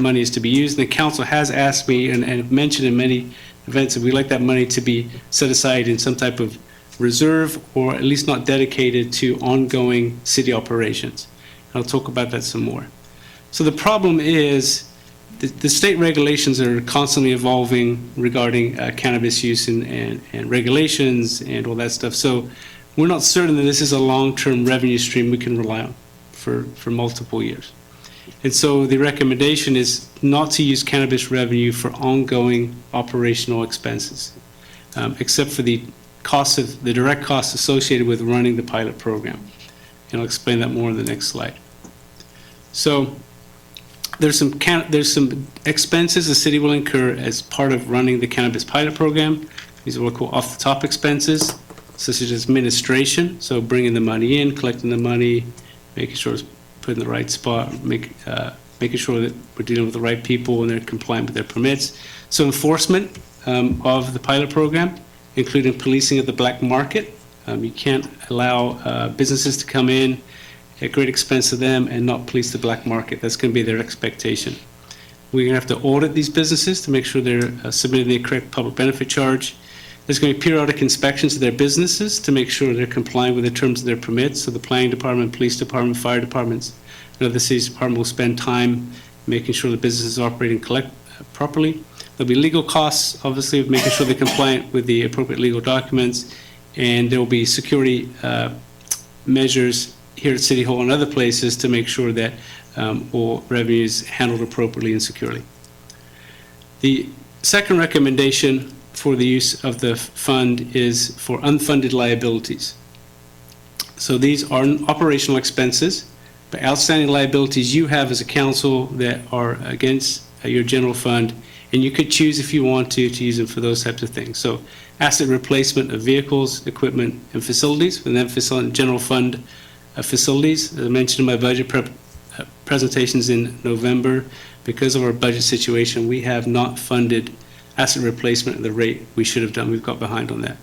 money is to be used. And the council has asked me and mentioned in many events that we'd like that money to be set aside in some type of reserve, or at least not dedicated to ongoing city operations. And I'll talk about that some more. So the problem is the state regulations are constantly evolving regarding cannabis use and regulations and all that stuff. So we're not certain that this is a long-term revenue stream we can rely on for multiple years. And so the recommendation is not to use cannabis revenue for ongoing operational expenses, except for the direct costs associated with running the pilot program. And I'll explain that more in the next slide. So there's some expenses the city will incur as part of running the cannabis pilot program. These are what we call off-the-top expenses, such as administration, so bringing the money in, collecting the money, making sure it's put in the right spot, making sure that we're dealing with the right people and they're compliant with their permits. So enforcement of the pilot program, including policing of the black market. You can't allow businesses to come in at great expense to them and not police the black market. That's going to be their expectation. We're going to have to audit these businesses to make sure they're submitting the correct public benefit charge. There's going to be periodic inspections of their businesses to make sure they're complying with the terms of their permits. So the planning department, police department, fire departments, and other cities department will spend time making sure the business is operating properly. There'll be legal costs, obviously, of making sure they're compliant with the appropriate legal documents. And there will be security measures here at City Hall and other places to make sure that all revenue is handled appropriately and securely. The second recommendation for the use of the fund is for unfunded liabilities. So these are operational expenses, but outstanding liabilities you have as a council that are against your general fund, and you could choose if you want to use them for those types of things. So asset replacement of vehicles, equipment, and facilities, and then general fund facilities. As I mentioned in my budget presentations in November, because of our budget situation, we have not funded asset replacement at the rate we should have done. We've got behind on that.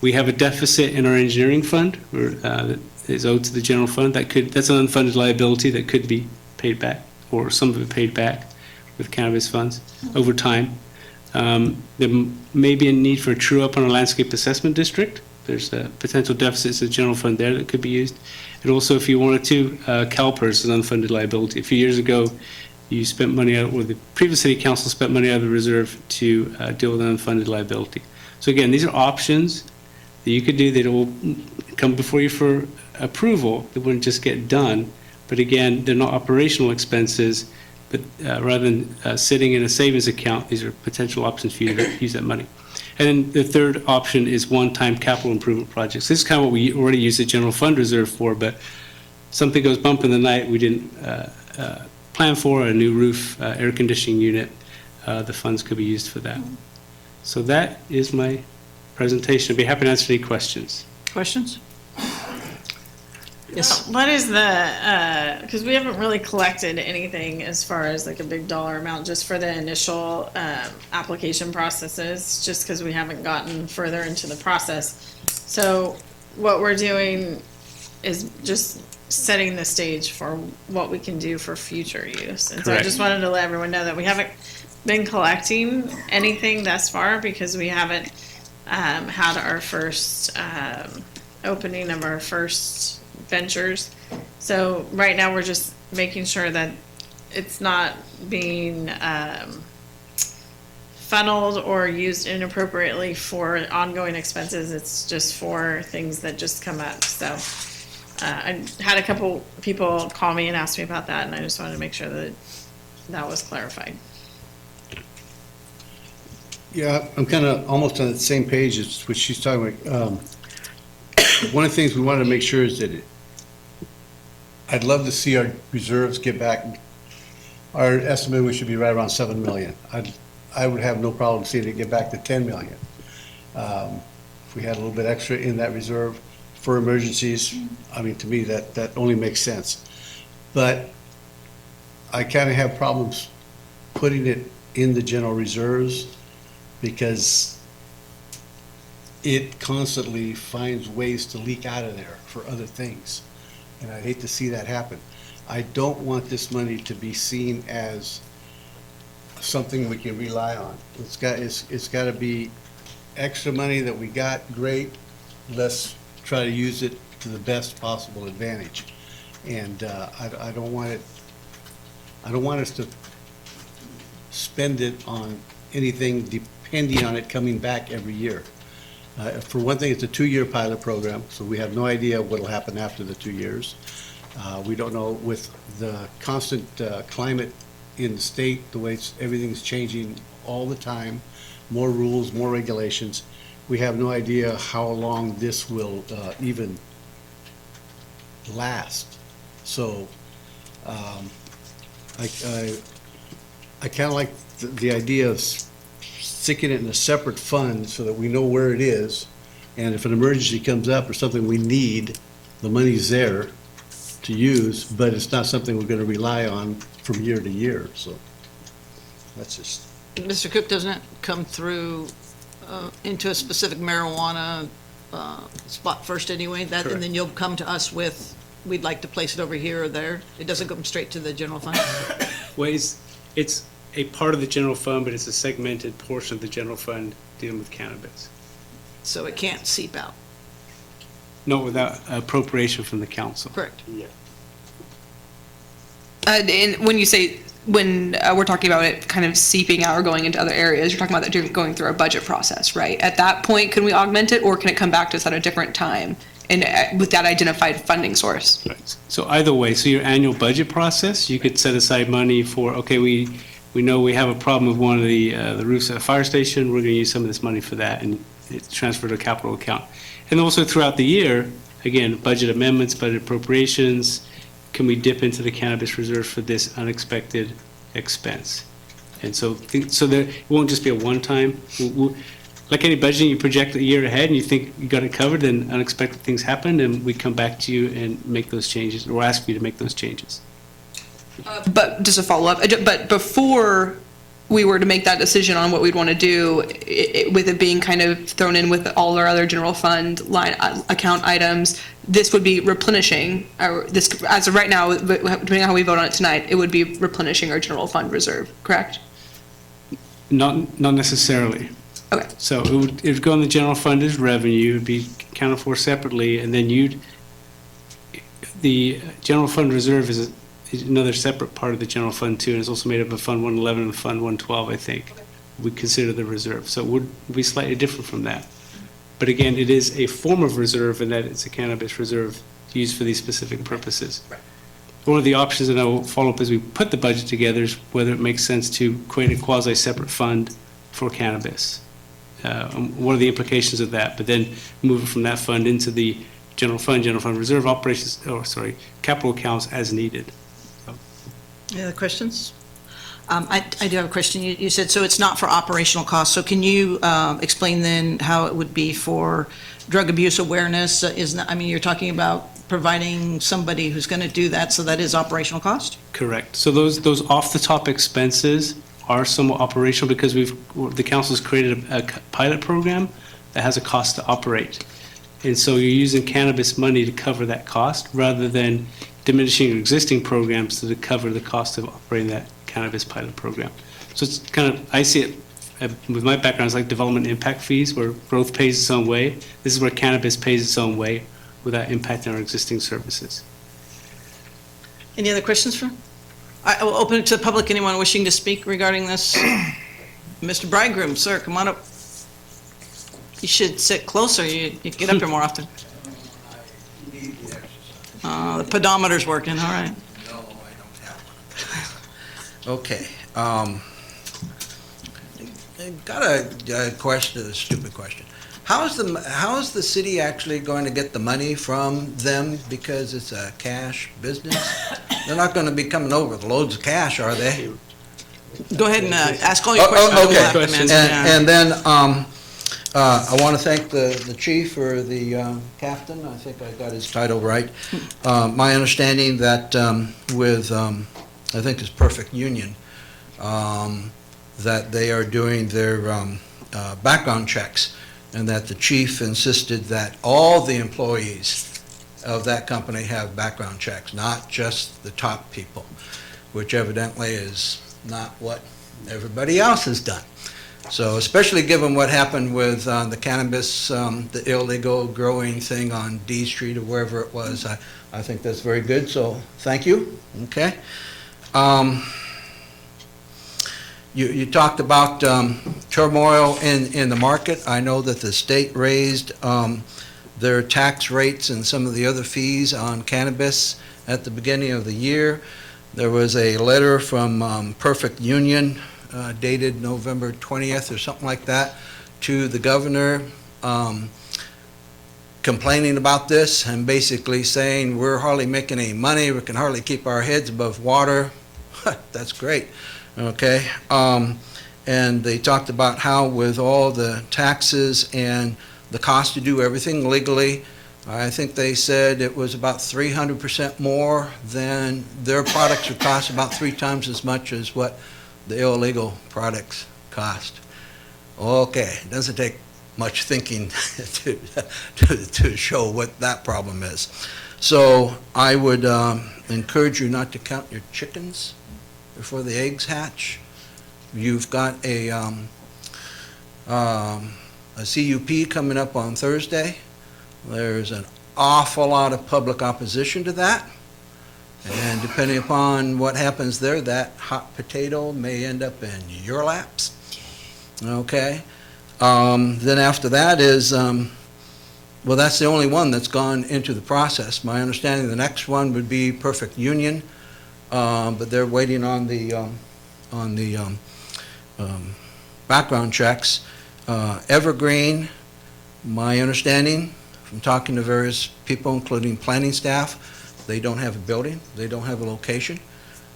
We have a deficit in our engineering fund that is owed to the general fund. That's an unfunded liability that could be paid back, or some of it paid back with cannabis funds over time. There may be a need for a true-up on a landscape assessment district. There's potential deficits of the general fund there that could be used. And also, if you wanted to, CalPERS is an unfunded liability. A few years ago, you spent money out, or the previous city council spent money out of the reserve to deal with an unfunded liability. So again, these are options that you could do that will come before you for approval. It wouldn't just get done. But again, they're not operational expenses, but rather than sitting in a savings account, these are potential options for you to use that money. And then the third option is one-time capital improvement projects. This is kind of what we already use the general fund reserve for, but something goes bump in the night we didn't plan for, a new roof, air conditioning unit, the funds could be used for that. So that is my presentation. I'd be happy to answer any questions. Questions? Yes. What is the, because we haven't really collected anything as far as like a big dollar amount just for the initial application processes, just because we haven't gotten further into the process. So what we're doing is just setting the stage for what we can do for future use. And so I just wanted to let everyone know that we haven't been collecting anything thus far because we haven't had our first opening of our first ventures. So right now we're just making sure that it's not being funneled or used inappropriately for ongoing expenses. It's just for things that just come up. So I had a couple people call me and ask me about that, and I just wanted to make sure that that was clarified. Yeah, I'm kind of almost on the same page as what she's talking about. One of the things we wanted to make sure is that I'd love to see our reserves get back. Our estimate, we should be right around 7 million. I would have no problem seeing it get back to 10 million. If we had a little bit extra in that reserve for emergencies, I mean, to me, that only makes sense. But I kind of have problems putting it in the general reserves because it constantly finds ways to leak out of there for other things. And I hate to see that happen. I don't want this money to be seen as something we can rely on. It's got to be extra money that we got, great. Let's try to use it to the best possible advantage. And I don't want it. I don't want us to spend it on anything depending on it coming back every year. For one thing, it's a 2-year pilot program, so we have no idea what will happen after the 2 years. We don't know with the constant climate in the state, the way everything's changing all the time, more rules, more regulations. We have no idea how long this will even last. So I kind of like the idea of sticking it in a separate fund so that we know where it is. And if an emergency comes up or something we need, the money's there to use, but it's not something we're going to rely on from year to year. So that's just. Mr. Cook, doesn't it come through into a specific marijuana spot first anyway? That, and then you'll come to us with, we'd like to place it over here or there? It doesn't come straight to the general fund? Well, it's a part of the general fund, but it's a segmented portion of the general fund dealing with cannabis. So it can't seep out? Not without appropriation from the council. Correct. Yeah. And when you say, when we're talking about it kind of seeping out or going into other areas, you're talking about that going through our budget process, right? At that point, can we augment it, or can it come back to us at a different time and with that identified funding source? Right. So either way, so your annual budget process, you could set aside money for, okay, we know we have a problem with one of the roofs at the fire station, we're going to use some of this money for that, and it's transferred to a capital account. And also throughout the year, again, budget amendments, budget appropriations, can we dip into the cannabis reserve for this unexpected expense? And so there, it won't just be a one-time. Like any budgeting, you project a year ahead and you think you got it covered, and unexpected things happen, and we come back to you and make those changes, or ask you to make those changes. But just a follow-up, but before we were to make that decision on what we'd want to do, with it being kind of thrown in with all our other general fund line account items, this would be replenishing, or this, as of right now, depending on how we vote on it tonight, it would be replenishing our general fund reserve, correct? Not necessarily. Okay. So it would go in the general fund as revenue, it would be accounted for separately, and then the general fund reserve is another separate part of the general fund too, and it's also made up of Fund 111 and Fund 112, I think. We consider the reserve, so it would be slightly different from that. But again, it is a form of reserve in that it's a cannabis reserve used for these specific purposes. One of the options, and I will follow up as we put the budget together, is whether it makes sense to create a quasi-separate fund for cannabis. What are the implications of that? But then move it from that fund into the general fund reserve operations, capital accounts as needed. Any other questions? I do have a question. You said, so it's not for operational costs. So can you explain then how it would be for drug abuse awareness? You're talking about providing somebody who's going to do that, so that is operational cost? Correct. So those off-the-top expenses are somewhat operational because the council's created a pilot program that has a cost to operate. And so you're using cannabis money to cover that cost rather than diminishing your existing programs to cover the cost of operating that cannabis pilot program. So it's kind of, I see it with my background, it's like development impact fees where growth pays its own way. This is where cannabis pays its own way without impacting our existing services. Any other questions I will open it to the public. Anyone wishing to speak regarding this? Mr. Bridegroom, sir, come on up. You should sit closer. You get up here more often. The pedometer's working, all right. Okay. Got a question, a stupid question. How is the city actually going to get the money from them because it's a cash business? They're not going to be coming over with loads of cash, are they? Go ahead and ask all your questions. Okay. And then I want to thank the chief or the captain. I think I got his title right. My understanding that with I think it's Perfect Union, that they are doing their background checks, and that the chief insisted that all the employees of that company have background checks, not just the top people, which evidently is not what everybody else has done. So especially given what happened with the cannabis, the illegal growing thing on D Street or wherever it was, I think that's very good, so thank you. Okay. You talked about turmoil in the market. I know that the state raised their tax rates and some of the other fees on cannabis at the beginning of the year. There was a letter from Perfect Union dated November 20th or something like that to the governor complaining about this and basically saying we're hardly making any money, we can hardly keep our heads above water. That's great. Okay, and they talked about how with all the taxes and the cost to do everything legally, I think they said it was about 300% more than their products would cost, about 3 times as much as what the illegal products cost. Okay, it doesn't take much thinking to show what that problem is. So I would encourage you not to count your chickens before the eggs hatch. You've got a CUP coming up on Thursday. There's an awful lot of public opposition to that. And depending upon what happens there, that hot potato may end up in your laps. Okay. Then after that is, well, that's the only one that's gone into the process. My understanding, the next one would be Perfect Union. But they're waiting on the background checks. Evergreen, my understanding from talking to various people, including planning staff, they don't have a building, they don't have a location.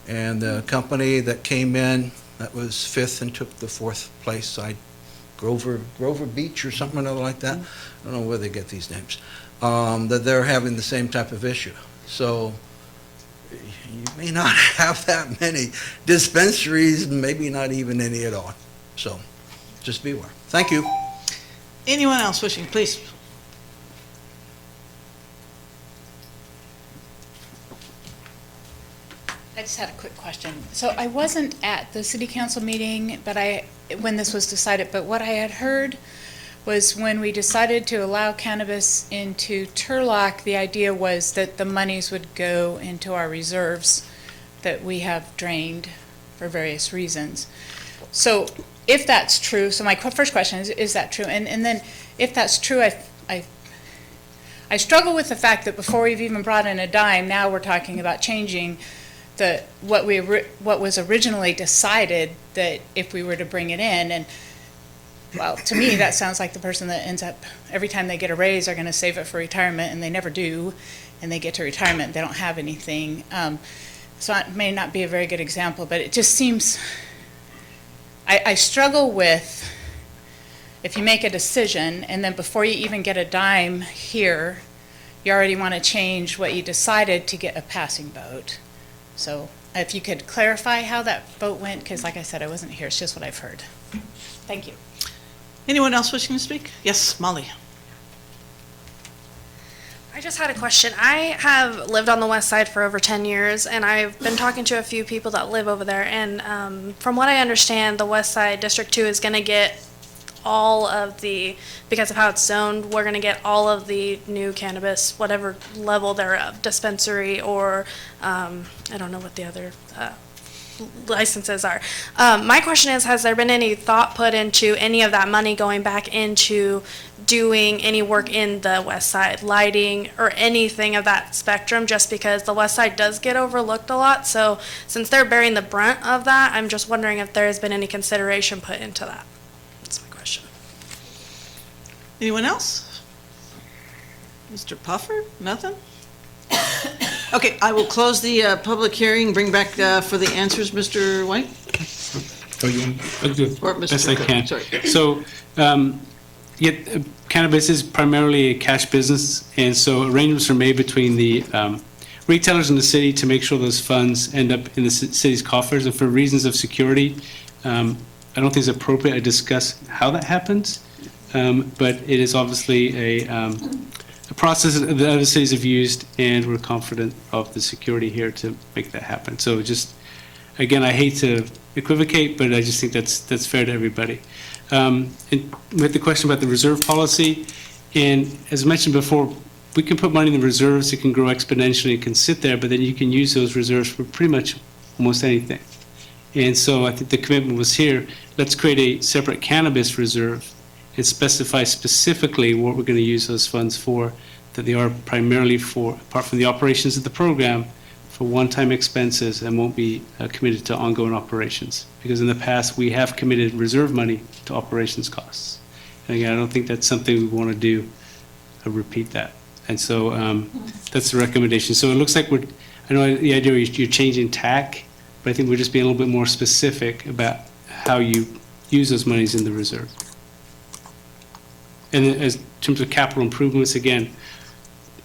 And the company that came in, that was 5th and took the 4th place, Grover Beach or something or other like that. I don't know where they get these names. That they're having the same type of issue. So you may not have that many dispensaries, maybe not even any at all. So just be aware. Thank you. Anyone else wishing, please? I just had a quick question. So I wasn't at the city council meeting, but when this was decided, but what I had heard was when we decided to allow cannabis into Turlock, the idea was that the monies would go into our reserves that we have drained for various reasons. So if that's true, so my first question is that true? And then if that's true, I struggle with the fact that before we've even brought in a dime, now we're talking about changing what was originally decided, that if we were to bring it in. And well, to me, that sounds like the person that ends up, every time they get a raise, they're going to save it for retirement, and they never do, and they get to retirement, they don't have anything. So it may not be a very good example, but it just seems, I struggle with, if you make a decision, and then before you even get a dime here, you already want to change what you decided to get a passing vote. So if you could clarify how that vote went, because like I said, I wasn't here, it's just what I've heard. Thank you. Anyone else wishing to speak? Yes, Molly. I just had a question. I have lived on the west side for over 10 years, and I've been talking to a few people that live over there, and from what I understand, the west side, District 2, is going to get all of the, because of how it's zoned, we're going to get all of the new cannabis, whatever level thereof, dispensary or, I don't know what the other licenses are. My question is, has there been any thought put into any of that money going back into doing any work in the west side, lighting or anything of that spectrum, just because the west side does get overlooked a lot? So since they're bearing the brunt of that, I'm just wondering if there has been any consideration put into that. That's my question. Anyone else? Mr. Puffer? Nothing? Okay, I will close the public hearing, bring back for the answers, Mr. White? I'll do Or Mr. best I Cook, can. sorry. So, cannabis is primarily a cash business, and so arrangements are made between the retailers in the city to make sure those funds end up in the city's coffers. And for reasons of security, I don't think it's appropriate I discuss how that happens, but it is obviously a process that other cities have used, and we're confident of the security here to make that happen. So just, again, I hate to equivocate, but I just think that's fair to everybody. And with the question about the reserve policy, and as mentioned before, we can put money in the reserves, it can grow exponentially, it can sit there, but then you can use those reserves for pretty much almost anything. And so I think the commitment was here, let's create a separate cannabis reserve and specify specifically what we're going to use those funds for, that they are primarily for, apart from the operations of the program, for one-time expenses and won't be committed to ongoing operations. Because in the past, we have committed reserve money to operations costs. And again, I don't think that's something we want to do, repeat that. And so that's the recommendation. So it looks like I know the idea you're changing tack, but I think we're just being a little bit more specific about how you use those monies in the reserve. And then as in terms of capital improvements, again,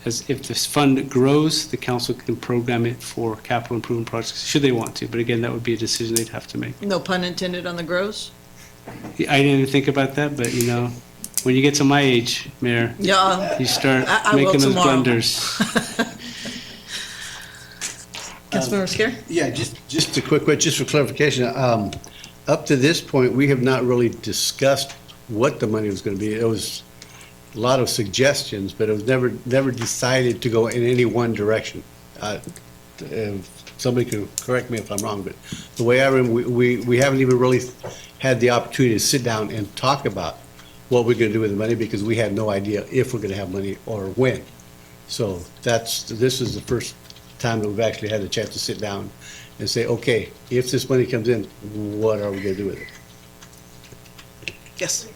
as if this fund grows, the council can program it for capital improvement projects, should they want to. But again, that would be a decision they'd have to make. No pun intended on the grows? I didn't even think about that, but when you get to my age, Mayor, Yeah, you start I will making those tomorrow. blunders. Councilmember Scare? Yeah, just a quick question, just for clarification. Up to this point, we have not really discussed what the money was going to be. It was a lot of suggestions, but it was never decided to go in any one direction. Somebody can correct me if I'm wrong, but the way I remember, we haven't even really had the opportunity to sit down and talk about what we're going to do with the money, because we had no idea if we're going to have money or when. So this is the first time that we've actually had a chance to sit down and say, okay, if this money comes in, what are we going to do with it? Yes.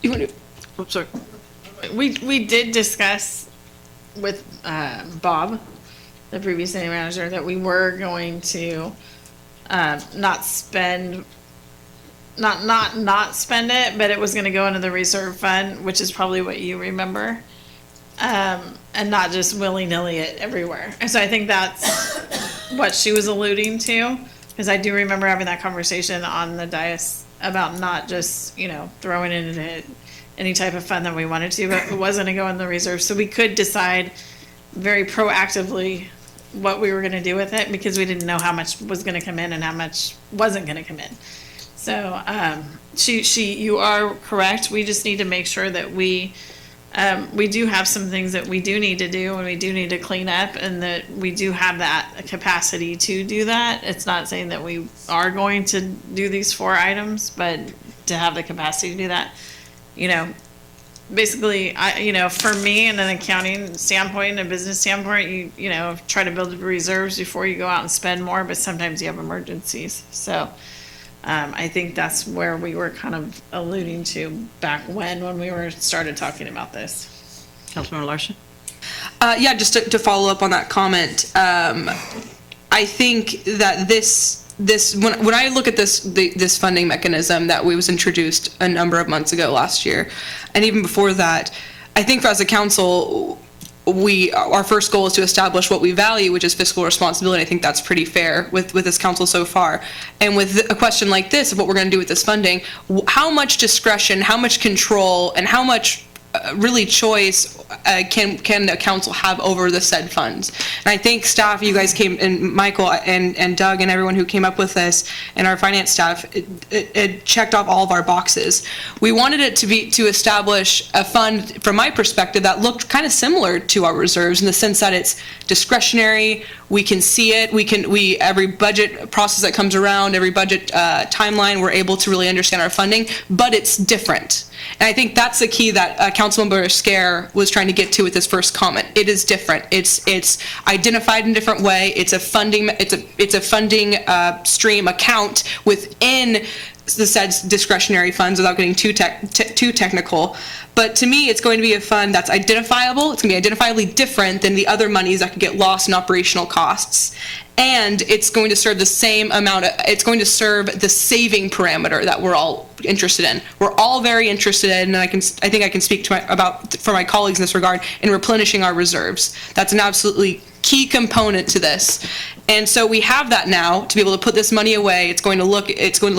You want to? Oops, sorry. We did discuss with Bob, the previous city manager, that we were going to not spend it, but it was going to go into the reserve fund, which is probably what you remember, and not just willy-nilly it everywhere. And so I think that's what she was alluding to, because I do remember having that conversation on the dais about not just, throwing it into any type of fund that we wanted to, but it wasn't going to go in the reserve. So we could decide very proactively what we were going to do with it, because we didn't know how much was going to come in and how much wasn't going to come in. So you are correct. We just need to make sure that we do have some things that we do need to do, and we do need to clean up, and that we do have that capacity to do that. It's not saying that we are going to do these 4 items, but to have the capacity to do that. Basically, for me, in an accounting standpoint and a business standpoint, you try to build reserves before you go out and spend more, but sometimes you have emergencies. So I think that's where we were kind of alluding to back when we started talking about this. Councilmember Larson? Yeah, just to follow up on that comment, I think that when I look at this funding mechanism that was introduced a number of months ago last year, and even before that, I think as a council, our first goal is to establish what we value, which is fiscal responsibility. I think that's pretty fair with this council so far. And with a question like this of what we're going to do with this funding, how much discretion, how much control, and how much really choice can the council have over the said funds? And I think staff, you guys came, and Michael and Doug and everyone who came up with this, and our finance staff, it checked off all of our boxes. We wanted it to establish a fund, from my perspective, that looked kind of similar to our reserves in the sense that it's discretionary. We can see it. Every budget process that comes around, every budget timeline, we're able to really understand our funding, but it's different. And I think that's the key that Councilmember Scare was trying to get to with his first comment. It is different. It's identified in a different way. It's a funding stream account within the said discretionary funds, without getting too technical. But to me, it's going to be a fund that's identifiable. It's going to be identifiably different than the other monies that could get lost in operational costs. And it's going to serve the same amount of, it's going to serve the saving parameter that we're all interested in. We're all very interested in, and I think I can speak for my colleagues in this regard, in replenishing our reserves. That's an absolutely key component to this. And so we have that now to be able to put this money away. It's going to look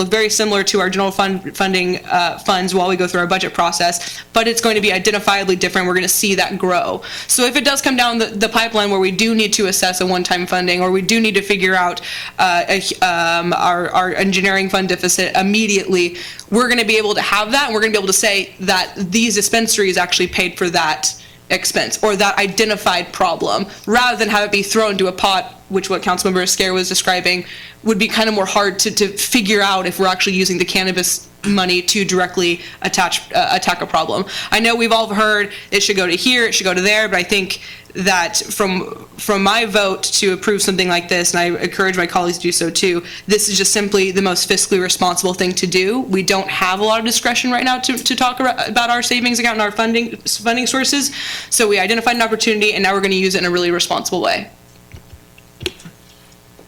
very similar to our general funding funds while we go through our budget process, but it's going to be identifiably different. We're going to see that grow. So if it does come down the pipeline where we do need to assess a one-time funding, or we do need to figure out our engineering fund deficit immediately, we're going to be able to have that, and we're going to be able to say that these dispensaries actually paid for that expense or that identified problem, rather than have it be thrown into a pot, which what Councilmember Scare was describing would be kind of more hard to figure out if we're actually using the cannabis money to directly attack a problem. I know we've all heard it should go to here, it should go to there, but I think that from my vote to approve something like this, and I encourage my colleagues to do so too, this is just simply the most fiscally responsible thing to do. We don't have a lot of discretion right now to talk about our savings account and our funding sources. So we identified an opportunity, and now we're going to use it in a really responsible way.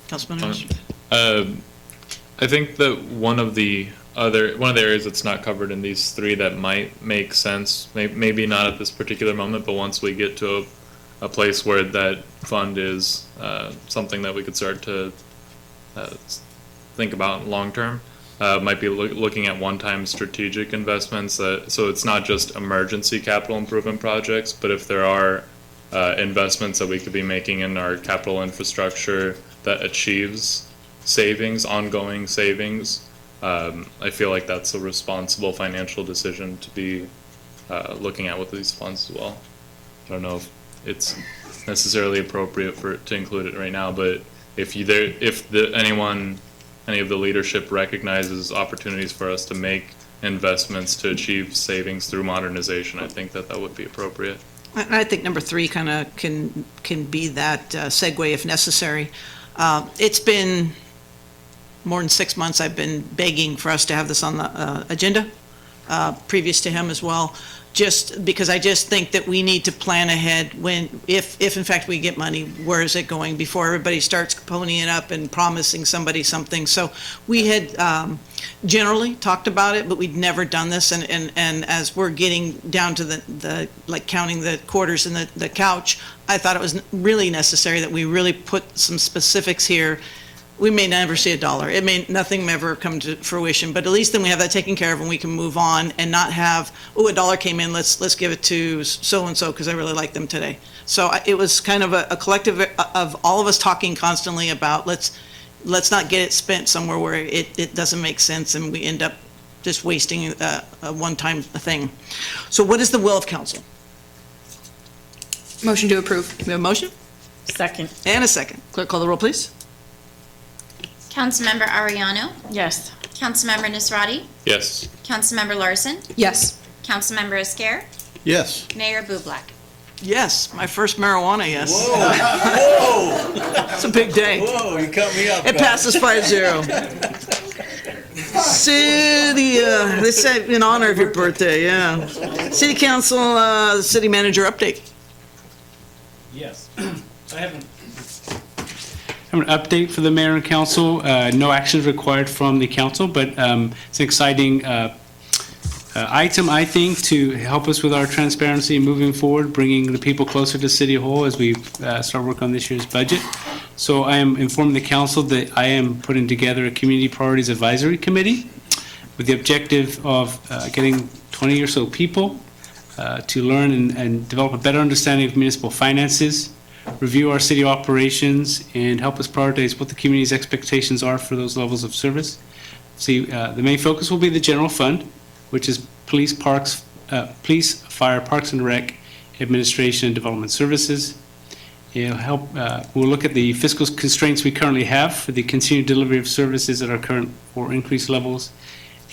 Councilman Rose? I think that one of the areas that's not covered in these three that might make sense, maybe not at this particular moment, but once we get to a place where that fund is something that we could start to think about long term, might be looking at one-time strategic investments. So it's not just emergency capital improvement projects, but if there are investments that we could be making in our capital infrastructure that achieves savings, ongoing savings, I feel like that's a responsible financial decision to be looking at with these funds as well. I don't know if it's necessarily appropriate to include it right now, but if any of the leadership recognizes opportunities for us to make investments to achieve savings through modernization, I think that would be appropriate. I think number 3 kind of can be that segue if necessary. It's been more than 6 months I've been begging for us to have this on the agenda, previous to him as well, just because I just think that we need to plan ahead if in fact we get money, where is it going, before everybody starts ponying up and promising somebody something. So we had generally talked about it, but we'd never done this, and as we're getting down to the like counting the quarters in the couch, I thought it was really necessary that we really put some specifics here. We may never see $1. Nothing may ever come to fruition, but at least then we have that taken care of and we can move on and not have, oh, $1 came in, let's give it to so-and-so because I really like them today. So it was kind of a collective of all of us talking constantly about let's not get it spent somewhere where it doesn't make sense and we end up just wasting a one-time thing. So what is the will of council? Motion to approve. We have a motion? Second. And a second. Clerk, call the roll, please. Councilmember Ariano? Yes. Councilmember Nisrati? Yes. Councilmember Larson? Yes. Councilmember Esquer? Yes. Mayor Bublak? Yes, my first marijuana, yes. Whoa. It's a big day. Whoa, you cut me up. It passes 5-0. City, they say in honor of your birthday, yeah. City Council, City Manager update. Yes. I have an update for the mayor and council. No action required from the council, but it's an exciting item, I think, to help us with our transparency moving forward, bringing the people closer to City Hall as we start work on this year's budget. So I am informing the council that I am putting together a Community Priorities Advisory Committee with the objective of getting 20 or so people to learn and develop a better understanding of municipal finances, review our city operations, and help us prioritize what the community's expectations are for those levels of service. See, the main focus will be the general fund, which is police, fire, parks and rec, administration, and development services. We'll look at the fiscal constraints we currently have for the continued delivery of services at our current or increased levels,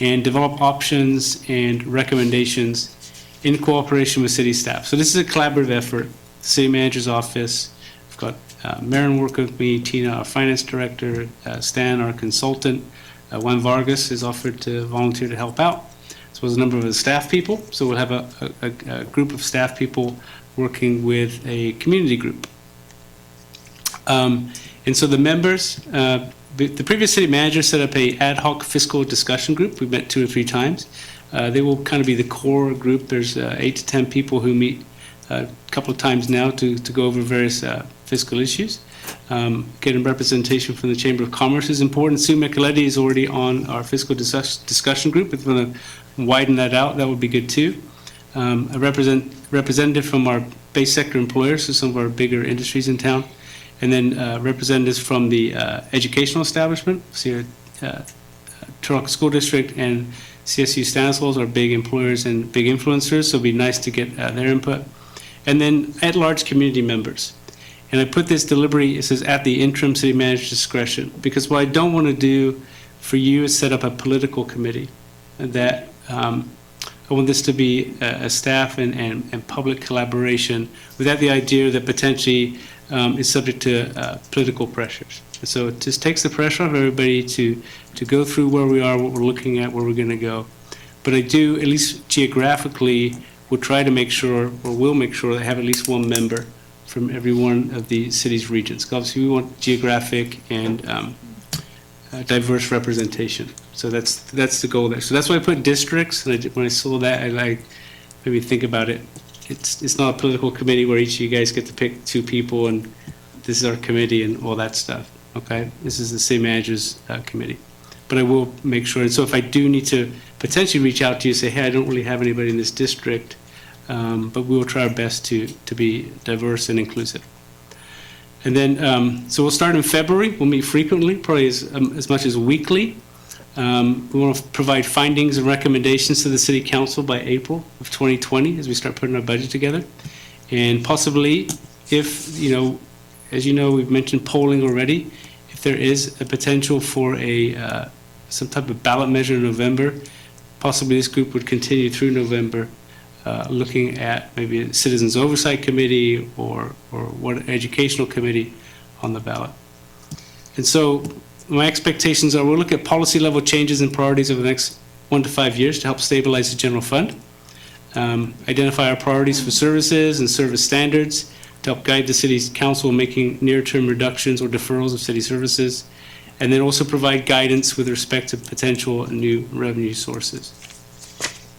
and develop options and recommendations in cooperation with city staff. So this is a collaborative effort. The city manager's office, I've got Marin working with me, Tina, our finance director, Stan, our consultant, Juan Vargas has offered to volunteer to help out, as well as a number of the staff people. So we'll have a group of staff people working with a community group. And so the members, the previous city manager set up a ad hoc fiscal discussion group. We've met 2 or 3 times. They will kind of be the core group. There's 8 to 10 people who meet a couple of times now to go over various fiscal issues. Getting representation from the Chamber of Commerce is important. Sue Micheletti is already on our fiscal discussion group. If we want to widen that out, that would be good too. A representative from our base sector employers, so some of our bigger industries in town. And then representatives from the educational establishment, so Turlock School District and CSU Stanislaus are big employers and big influencers, so it'd be nice to get their input. And then at-large community members. And I put this deliberately, it says at the interim city manager's discretion, because what I don't want to do for you is set up a political committee. That I want this to be a staff and public collaboration without the idea that potentially is subject to political pressures. So it just takes the pressure off everybody to go through where we are, what we're looking at, where we're going to go. But I do, at least geographically, will try to make sure, or will make sure, that I have at least one member from every one of the city's regions. Obviously, we want geographic and diverse representation. So that's the goal there. So that's why I put districts. And when I saw that, I maybe think about it. It's not a political committee where each of you guys get to pick 2 people and this is our committee and all that stuff. Okay, this is the city manager's committee. But I will make sure. And so if I do need to potentially reach out to you and say, hey, I don't really have anybody in this district, but we will try our best to be diverse and inclusive. And then, so we'll start in February. We'll meet frequently, probably as much as weekly. We want to provide findings and recommendations to the City Council by April of 2020 as we start putting our budget together. And possibly, if, as you know, we've mentioned polling already, if there is a potential for some type of ballot measure in November, possibly this group would continue through November, looking at maybe a Citizens Oversight Committee or what educational committee on the ballot. And so my expectations are we'll look at policy level changes and priorities over the next 1 to 5 years to help stabilize the general fund, identify our priorities for services and service standards to help guide the city's council in making near-term reductions or deferrals of city services, and then also provide guidance with respect to potential new revenue sources.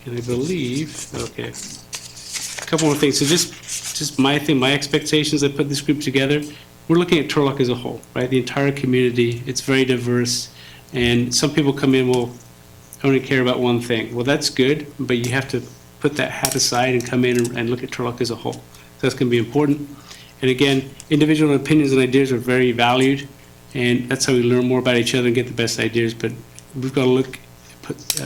And I believe, okay, a couple more things. So just my thing, my expectations, I put this group together. We're looking at Turlock as a whole, right? The entire community, it's very diverse. And some people come in, well, I only care about one thing. Well, that's good, but you have to put that hat aside and come in and look at Turlock as a whole. So that's going to be important. And again, individual opinions and ideas are very valued, and that's how we learn more about each other and get the best ideas. But we've got to put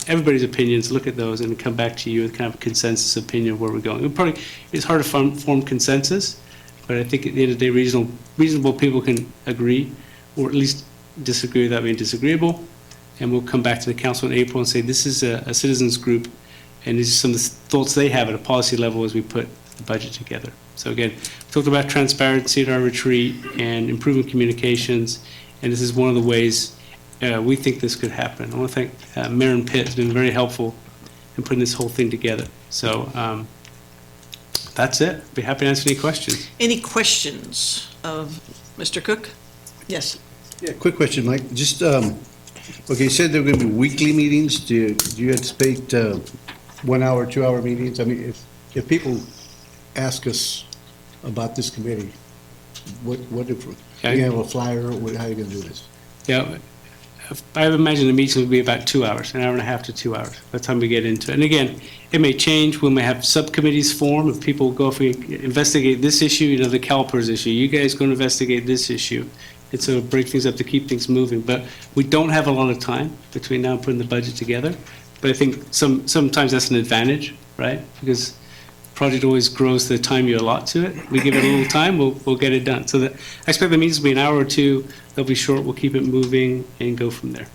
everybody's opinions, look at those, and come back to you with kind of a consensus opinion of where we're going. It's hard to form consensus, but I think at the end of the day, reasonable people can agree, or at least disagree without being disagreeable. And we'll come back to the council in April and say, this is a citizens group, and these are some of the thoughts they have at a policy level as we put the budget together. So again, we talked about transparency at our retreat and improving communications, and this is one of the ways we think this could happen. I want to thank Marin Pitt has been very helpful in putting this whole thing together. So that's it. Be happy to answer any questions. Any questions of Mr. Cook? Yes. Yeah, quick question, Mike. Just, okay, you said there were going to be weekly meetings. Do you anticipate 1 hour, 2 hour meetings? I mean, if people ask us about this committee, what if you have a flyer, how are you going to do this? Yeah. I imagine the meeting will be about 2 hours, an hour and a half to 2 hours, by the time we get into it. And again, it may change. We may have subcommittees form if people go, if we investigate this issue, the CalPERS issue, you guys go investigate this issue. And so break things up to keep things moving. But we don't have a lot of time between now and putting the budget together. But I think sometimes that's an advantage, right? Because project always grows the time you allot to it. We give it a little time, we'll get it done. So I expect the meetings to be an hour or two. They'll be short. We'll keep it moving and go from there.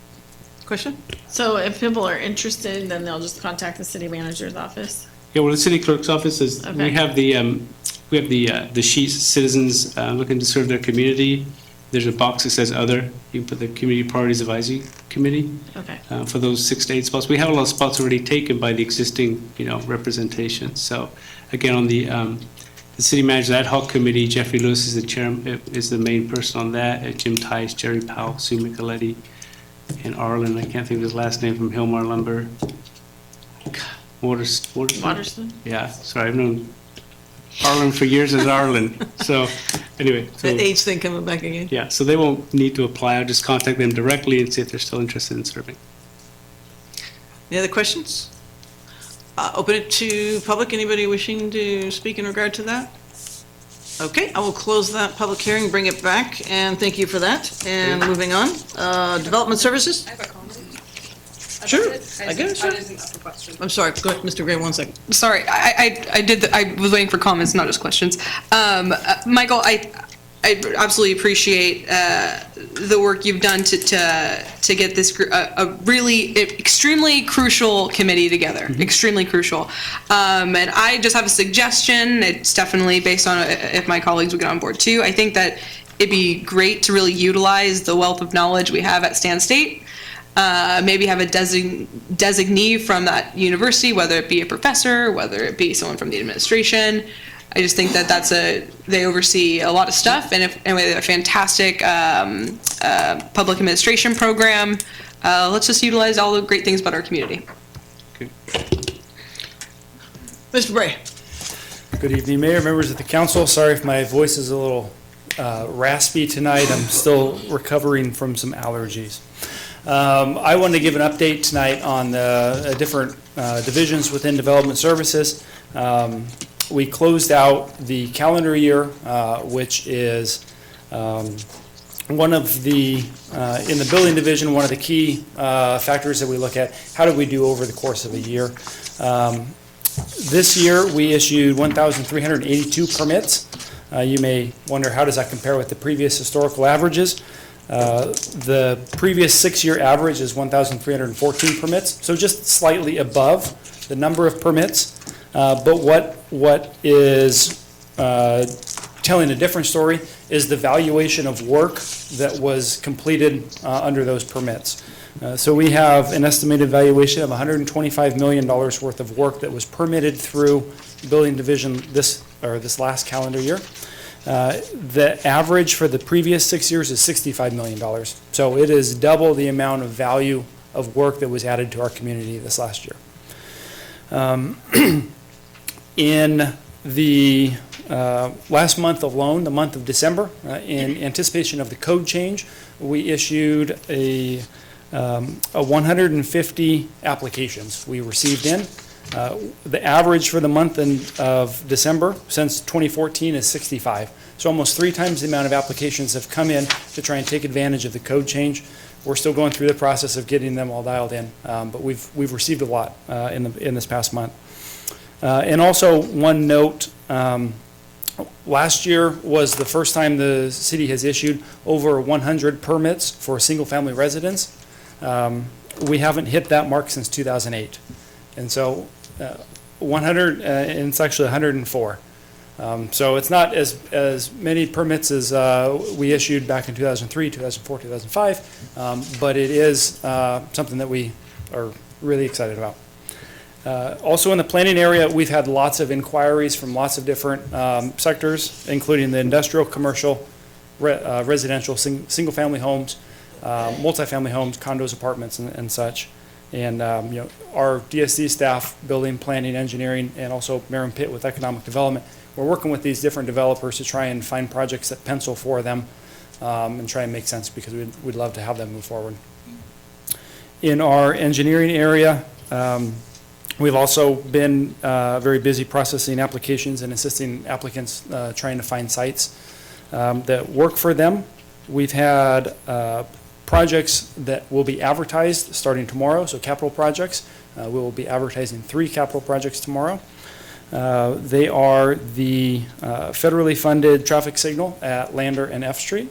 Question? So if people are interested, then they'll just contact the city manager's office? Yeah, well, the city clerk's office is, Okay. we have the sheets, citizens looking to serve their community. There's a box that says other. You can put the Community Priorities Advisory Committee. Okay. For those 6 to 8 spots. We have a lot of spots already taken by the existing, representation. So again, on the city manager's ad hoc committee, Jeffrey Lewis is the chairman, is the main person on that. Jim Tice, Jerry Powell, Sue Micheletti, and Arlen, I can't think of his last name, from Hillmar Lumber. Waterston? Yeah, sorry, I've known Arlen for years as Arlen. So anyway. That age thing coming back again. Yeah, so they won't need to apply. I'll just contact them directly and see if they're still interested in serving. Any other questions? Open it to public. Anybody wishing to speak in regard to that? Okay, I will close that public hearing, bring it back, and thank you for that. And moving on, Development Services? I have a comment. Sure, I I guess. I didn't ask a question. I'm sorry, go ahead, Mr. Gray, 1 second. Sorry, I was waiting for comments, not just questions. Michael, I absolutely appreciate the work you've done to get this a really extremely crucial committee together. Extremely crucial. And I just have a suggestion. It's definitely based on if my colleagues would get on board too. I think that it'd be great to really utilize the wealth of knowledge we have at Stan State. Maybe have a designee from that university, whether it be a professor, whether it be someone from the administration. I just think that they oversee a lot of stuff, and we have a fantastic public administration program. Let's just utilize all the great things about our community. Mr. Bray. Good evening, Mayor, members of the council. Sorry if my voice is a little raspy tonight. I'm still recovering from some allergies. I wanted to give an update tonight on the different divisions within Development Services. We closed out the calendar year, which is one of the, in the building division, one of the key factors that we look at. How did we do over the course of a year? This year, we issued 1,382 permits. You may wonder, how does that compare with the previous historical averages? The previous 6-year average is 1,314 permits, so just slightly above the number of permits. But what is telling a different story is the valuation of work that was completed under those permits. So we have an estimated valuation of $125 million worth of work that was permitted through the building division this last calendar year. The average for the previous 6 years is $65 million. So it is double the amount of value of work that was added to our community this last year. In the last month alone, the month of December, in anticipation of the code change, we issued a 150 applications we received in. The average for the month of December since 2014 is 65. So almost 3 times the amount of applications have come in to try and take advantage of the code change. We're still going through the process of getting them all dialed in, but we've received a lot in this past month. And also one note, last year was the first time the city has issued over 100 permits for single-family residence. We haven't hit that mark since 2008. And so 100, and it's actually 104. So it's not as many permits as we issued back in 2003, 2004, 2005, but it is something that we are really excited about. Also in the planning area, we've had lots of inquiries from lots of different sectors, including the industrial, commercial, residential, single-family homes, multifamily homes, condos, apartments, and such. And our DSC staff, building, planning, engineering, and also Mayor and Pitt with economic development, we're working with these different developers to try and find projects that pencil for them and try and make sense, because we'd love to have them move forward. In our engineering area, we've also been very busy processing applications and assisting applicants trying to find sites that work for them. We've had projects that will be advertised starting tomorrow, so capital projects. We will be advertising 3 capital projects tomorrow. They are the federally funded traffic signal at Lander and F Street.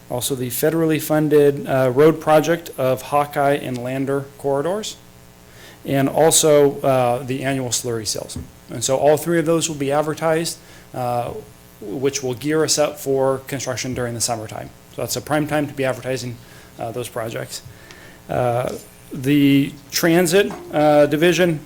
Also the federally funded road project of Hawkeye and Lander corridors. And also the annual slurry sales. And so all 3 of those will be advertised, which will gear us up for construction during the summertime. So that's a prime time to be advertising those projects. The transit division,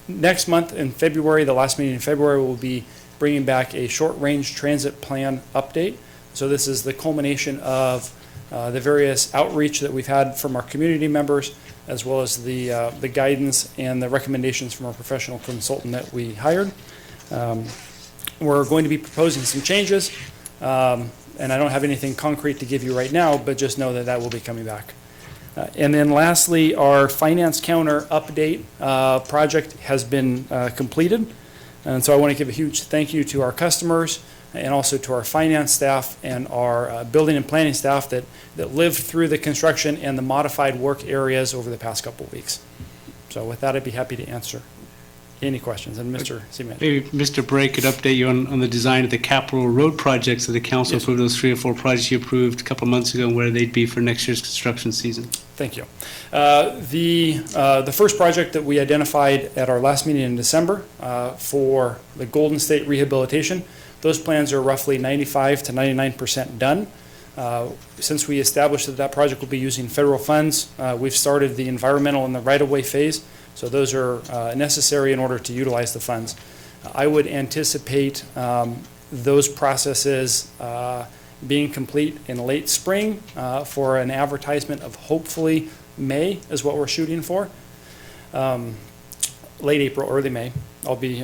next month in February, the last meeting in February, we'll be bringing back a short-range transit plan update. So this is the culmination of the various outreach that we've had from our community members, as well as the guidance and the recommendations from our professional consultant that we hired. We're going to be proposing some changes, and I don't have anything concrete to give you right now, but just know that that will be coming back. And then lastly, our finance counter update project has been completed. And so I want to give a huge thank you to our customers and also to our finance staff and our building and planning staff that lived through the construction and the modified work areas over the past couple of weeks. So with that, I'd be happy to answer any questions. And Mr. Seaman. Maybe Mr. Bray could update you on the design of the capital road projects that the council approved, those 3 or 4 projects you approved a couple of months ago, and where they'd be for next year's construction season. Thank you. The first project that we identified at our last meeting in December for the Golden State rehabilitation, those plans are roughly 95 to 99% done. Since we established that project will be using federal funds, we've started the environmental and the right-of-way phase. So those are necessary in order to utilize the funds. I would anticipate those processes being complete in late spring for an advertisement of hopefully May is what we're shooting for. Late April, early May. I'll be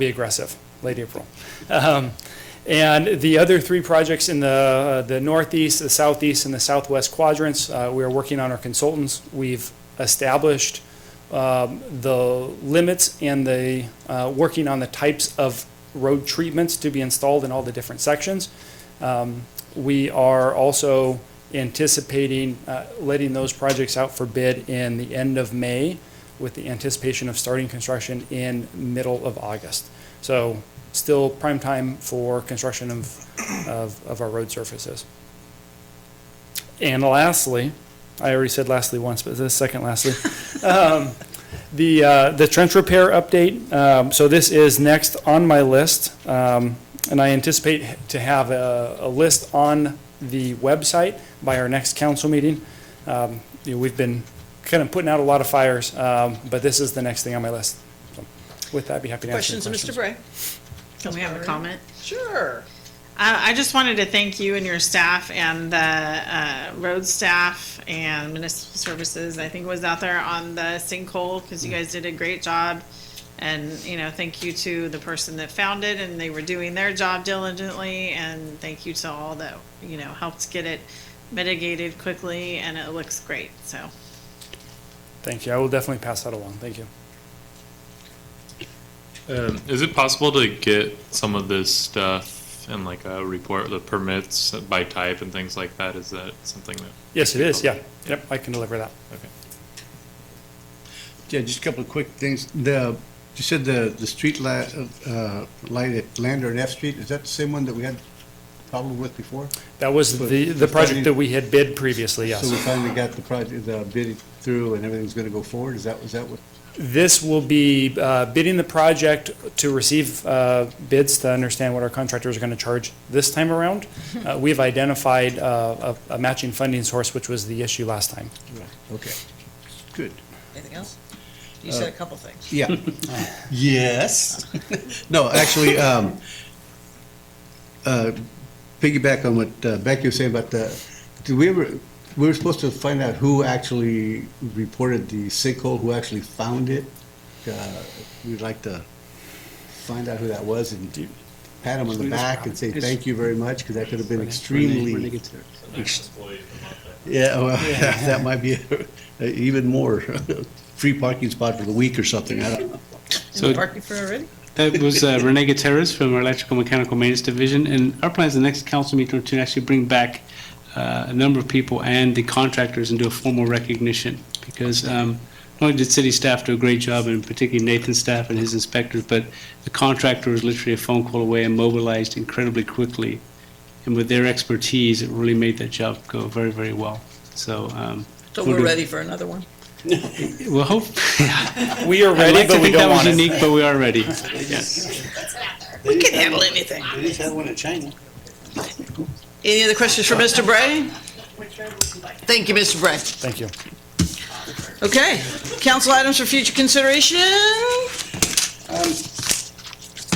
aggressive. Late April. And the other 3 projects in the northeast, the southeast, and the southwest quadrants, we are working on our consultants. We've established the limits and the working on the types of road treatments to be installed in all the different sections. We are also anticipating letting those projects out for bid in the end of May with the anticipation of starting construction in middle of August. So still prime time for construction of our road surfaces. And lastly, I already said lastly once, but this is second lastly. The trench repair update. So this is next on my list, and I anticipate to have a list on the website by our next council meeting. We've been kind of putting out a lot of fires, but this is the next thing on my list. So with that, I'd be happy to answer Questions, questions. Mr. Bray? Can we have a comment? Sure. I just wanted to thank you and your staff and the road staff and municipal services, I think was out there on the sinkhole, because you guys did a great job. And, thank you to the person that found it, and they were doing their job diligently. And thank you to all that, helped get it mitigated quickly, and it looks great, so. Thank you. I will definitely pass that along. Thank you. Is it possible to get some of this stuff and like a report, the permits by type and things like that? Is that something that? Yes, it is. Yeah. Yep. I can deliver that. Okay. Yeah, just a couple of quick things. You said the street light at Lander and F Street, is that the same one that we had problem with before? That was the project that we had bid previously, yes. So we finally got the bid through and everything's gonna go forward? Is that what? This will be bidding the project to receive bids to understand what our contractors are going to charge this time around. We've identified a matching funding source, which was the issue last time. Right. Okay, good. Anything else? You said a couple things. Yeah. Yes. No, actually, piggyback on what Becky was saying about we were supposed to find out who actually reported the sinkhole, who actually found it. We'd like to find out who that was. And pat him on the back and say thank you very much, because that could have been extremely. Yeah, well, that might be even more. Free parking spot for the week or something, I don't know. So Parking for already? that was Renee Gutierrez from our Electrical Mechanical Maintenance Division, and our plan is the next council meeting to actually bring back a number of people and the contractors and do a formal recognition, because not only did city staff do a great job, and particularly Nathan's staff and his inspectors, but the contractor was literally a phone call away and mobilized incredibly quickly. And with their expertise, it really made that job go very, very well. So, So we're ready for another one? Well, hope. We are ready, but we don't want That was it. unique, but we are ready. Yes. We can handle anything. They just had one in China. Any other questions for Mr. Bray? Thank you, Mr. Bray. Thank you. Okay, council items for future consideration?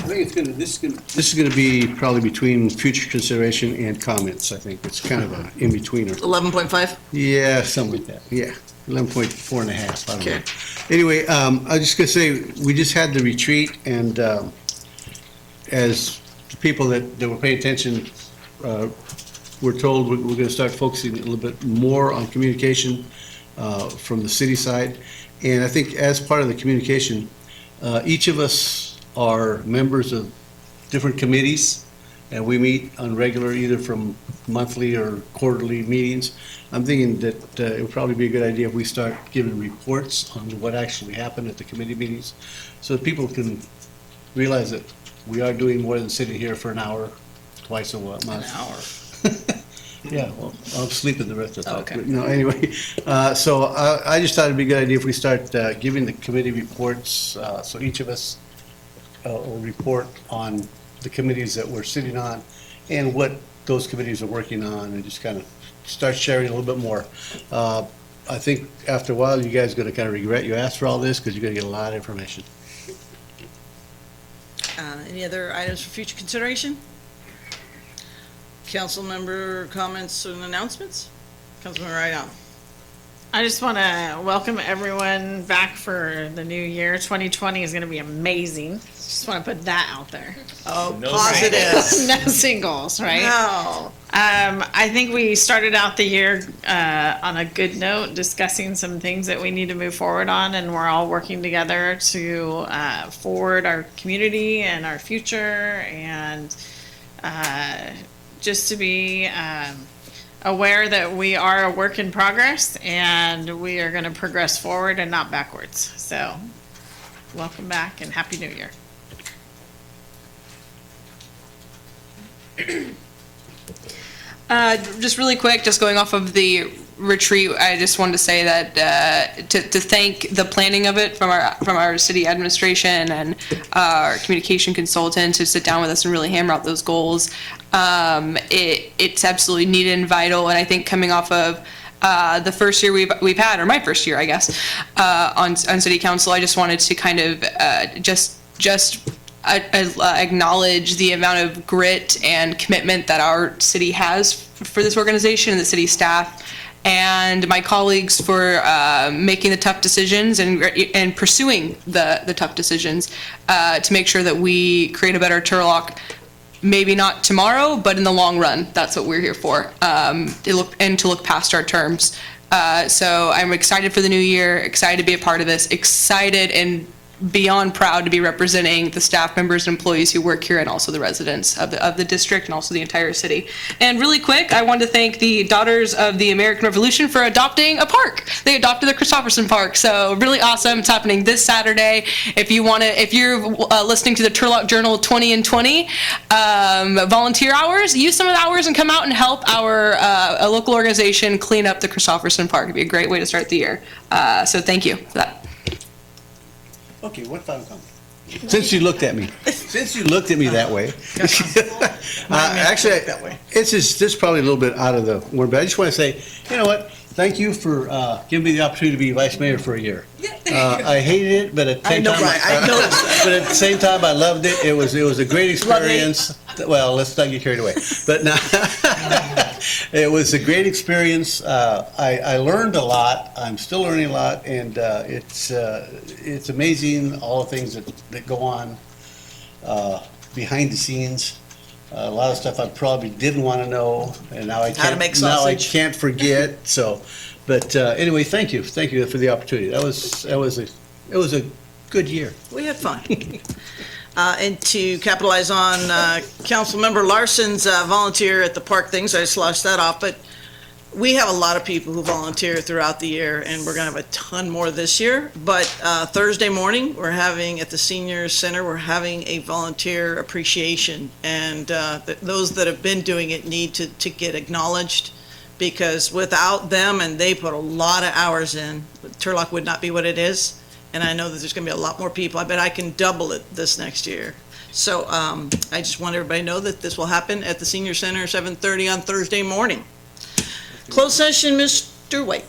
I think this is gonna be probably between future consideration and comments, I think. It's kind of a in-betweener. 11.5? Yeah, something like that, yeah. 11.4 and a half, I don't know. Okay. Anyway, I was just gonna say, we just had the retreat, and as the people that were paying attention, we're told we're gonna start focusing a little bit more on communication from the city side. And I think as part of the communication, each of us are members of different committees, and we meet on regular, either from monthly or quarterly meetings. I'm thinking that it would probably be a good idea if we start giving reports on what actually happened at the committee meetings, so that people can realize that we are doing more than sitting here for an hour, twice a month. An hour. Yeah, well, I'm sleeping the rest of the time. Okay. But no, anyway, so I just thought it'd be a good idea if we start giving the committee reports, so each of us will report on the committees that we're sitting on and what those committees are working on, and just kind of start sharing a little bit more. I think after a while, you guys are going to kind of regret you asked for all this, because you're going to get a lot of information. Any other items for future consideration? Council member comments and announcements? Councilmember Ryan. I just want to welcome everyone back for the new year. 2020 is going to be amazing. Just want to put that out there. Oh, positive. No singles, right? No. I think we started out the year on a good note, discussing some things that we need to move forward on, and we're all working together to forward our community and our future, and just to be aware that we are a work in progress, and we are going to progress forward and not backwards. So, welcome back and Happy New Year. Just really quick, just going off of the retreat, I just wanted to say that to thank the planning of it from our city administration and our communication consultant to sit down with us and really hammer out those goals. It's absolutely needed and vital, and I think coming off of the first year we've had, or my first year, I guess, on city council, I just wanted to kind of acknowledge the amount of grit and commitment that our city has for this organization and the city staff, and my colleagues for making the tough decisions and pursuing the tough decisions to make sure that we create a better Turlock. Maybe not tomorrow, but in the long run, that's what we're here for, to look past our terms. So I'm excited for the new year, excited to be a part of this, excited and beyond proud to be representing the staff members and employees who work here, and also the residents of the district and also the entire city. And really quick, I want to thank the Daughters of the American Revolution for adopting a park. They adopted the Christopherson Park, so really awesome. It's happening this Saturday. If you're listening to the Turlock Journal 20 and 20 volunteer hours, use some of the hours and come out and help our a local organization clean up the Christopherson Park. It'd be a great way to start the year. So thank you for that. Okay, what final comment? Since you looked at me that way. Actually, this is probably a little bit out of the word, but I just want to say, you know what? Thank you for giving me the opportunity to be vice mayor for a year. I hated it, but at the same time, but at the same time, I loved it. It was a great experience. Well, let's not get carried away. But no, it was a great experience. I learned a lot. I'm still learning a lot, and it's amazing all the things that go on behind the scenes. A lot of stuff I probably didn't want to know, and now I How to can't. make Now I sausage. can't forget. So, but anyway, thank you for the opportunity. That was a good year. We had fun. And to capitalize on Councilmember Larson's volunteer at the park things, I just lost that off, but we have a lot of people who volunteer throughout the year, and we're gonna have a ton more this year. But Thursday morning, we're having, at the Senior Center, we're having a volunteer appreciation. And those that have been doing it need to get acknowledged, because without them, and they put a lot of hours in, Turlock would not be what it is. And I know that there's gonna be a lot more people. I bet I can double it this next year. So I just want everybody to know that this will happen at the Senior Center, 7:30 on Thursday morning. Closed session, Mr. White.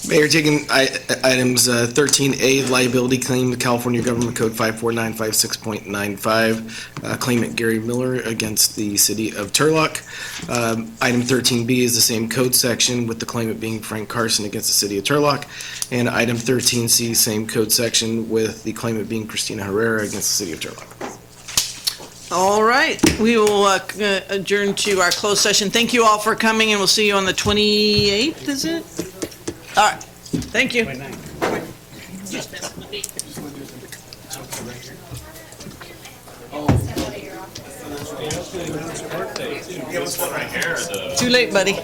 Mayor, taking items 13A, liability claim, the California Government Code 54956.95, claimant Gary Miller against the city of Turlock. Item 13B is the same code section, with the claimant being Frank Carson against the city of Turlock. And item 13C, same code section, with the claimant being Christina Herrera against the city of Turlock. All right, we will adjourn to our closed session. Thank you all for coming, and we'll see you on the 28th, is it? All right, thank you. Too late, buddy.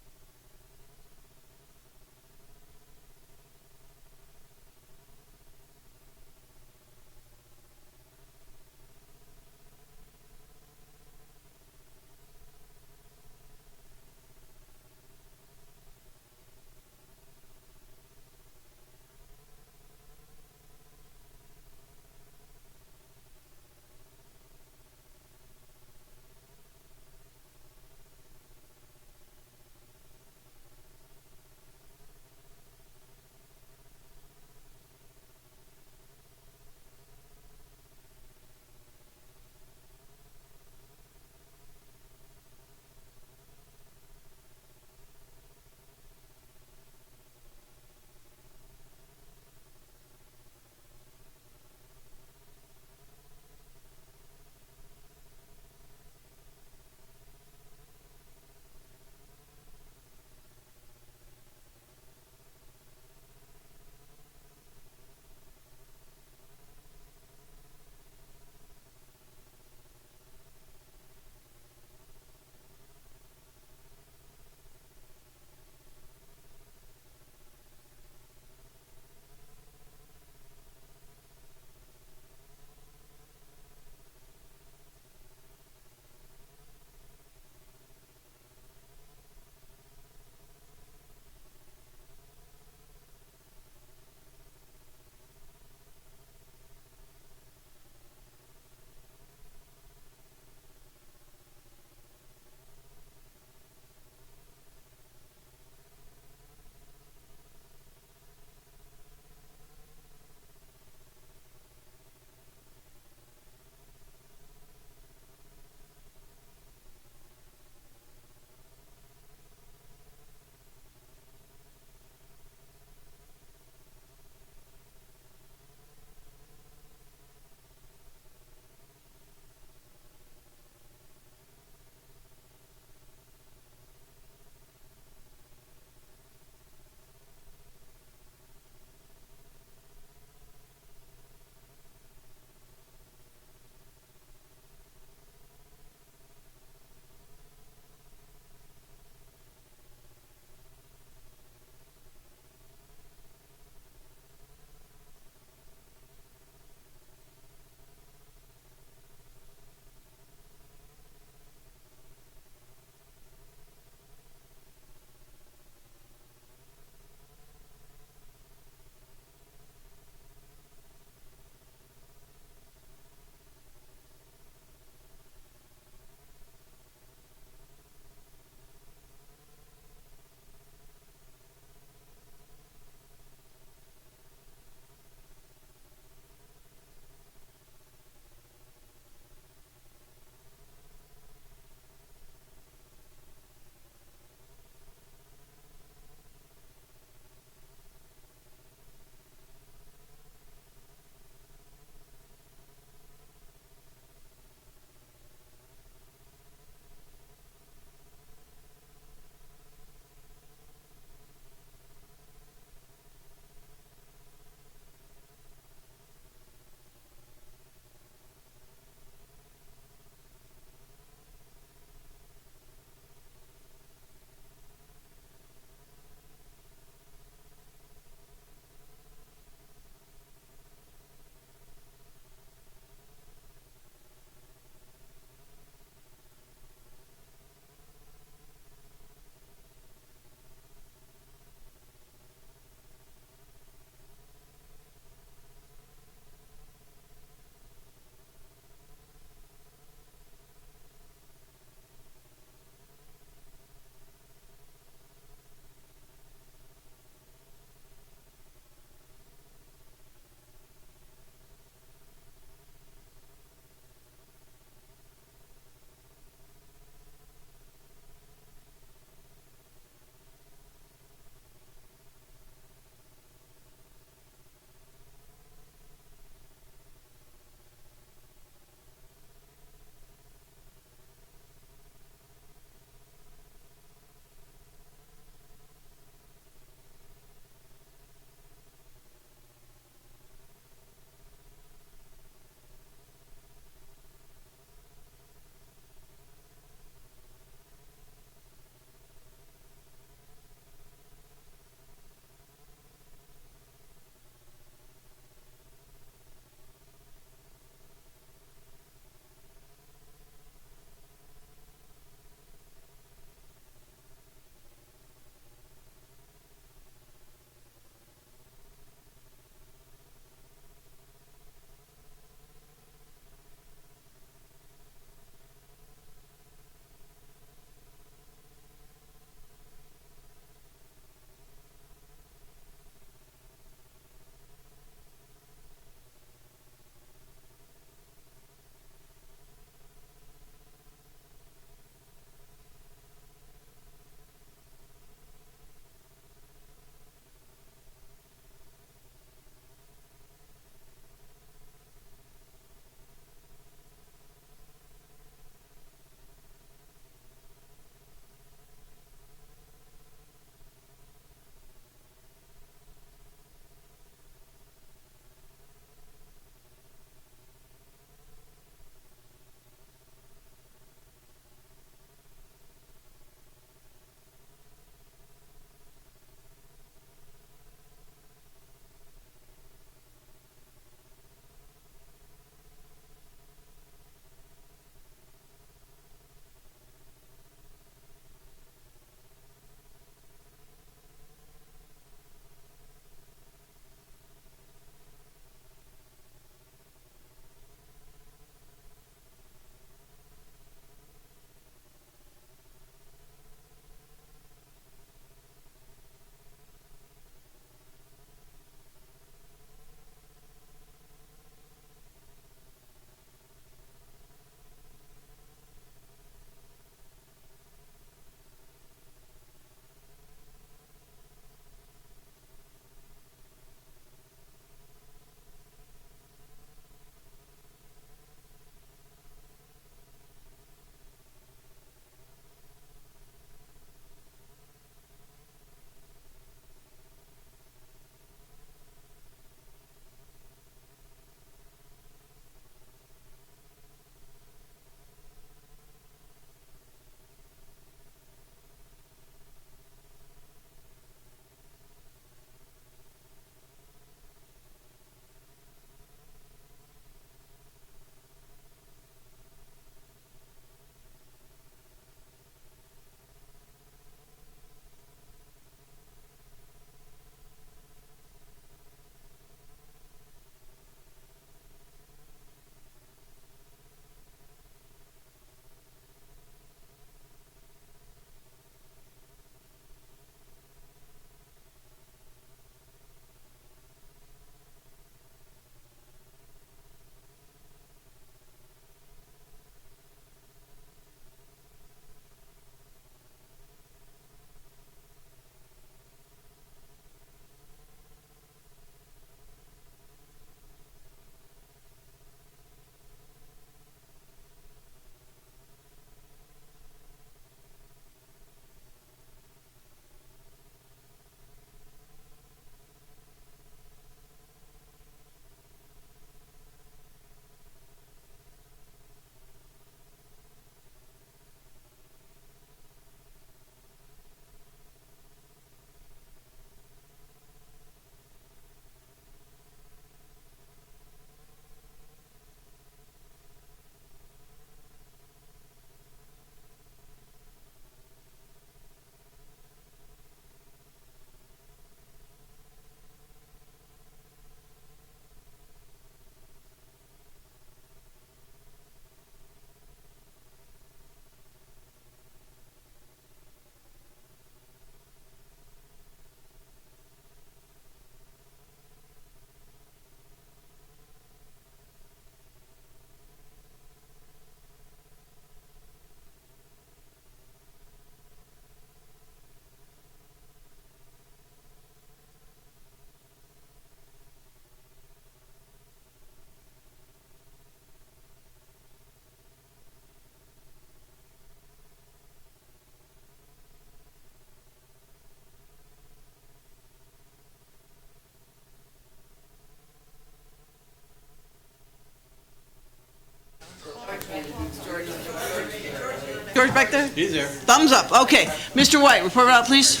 George back there? He's there. Thumbs up, okay. Mr. White, report out, please.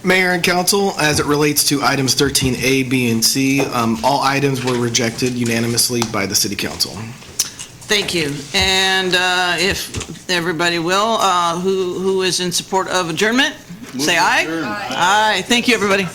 Mayor and council, as it relates to items 13A, B, and C, all items were rejected unanimously by the city council. Thank you. And if everybody will, who is in support of adjournment? Say aye. Aye. Thank you, everybody.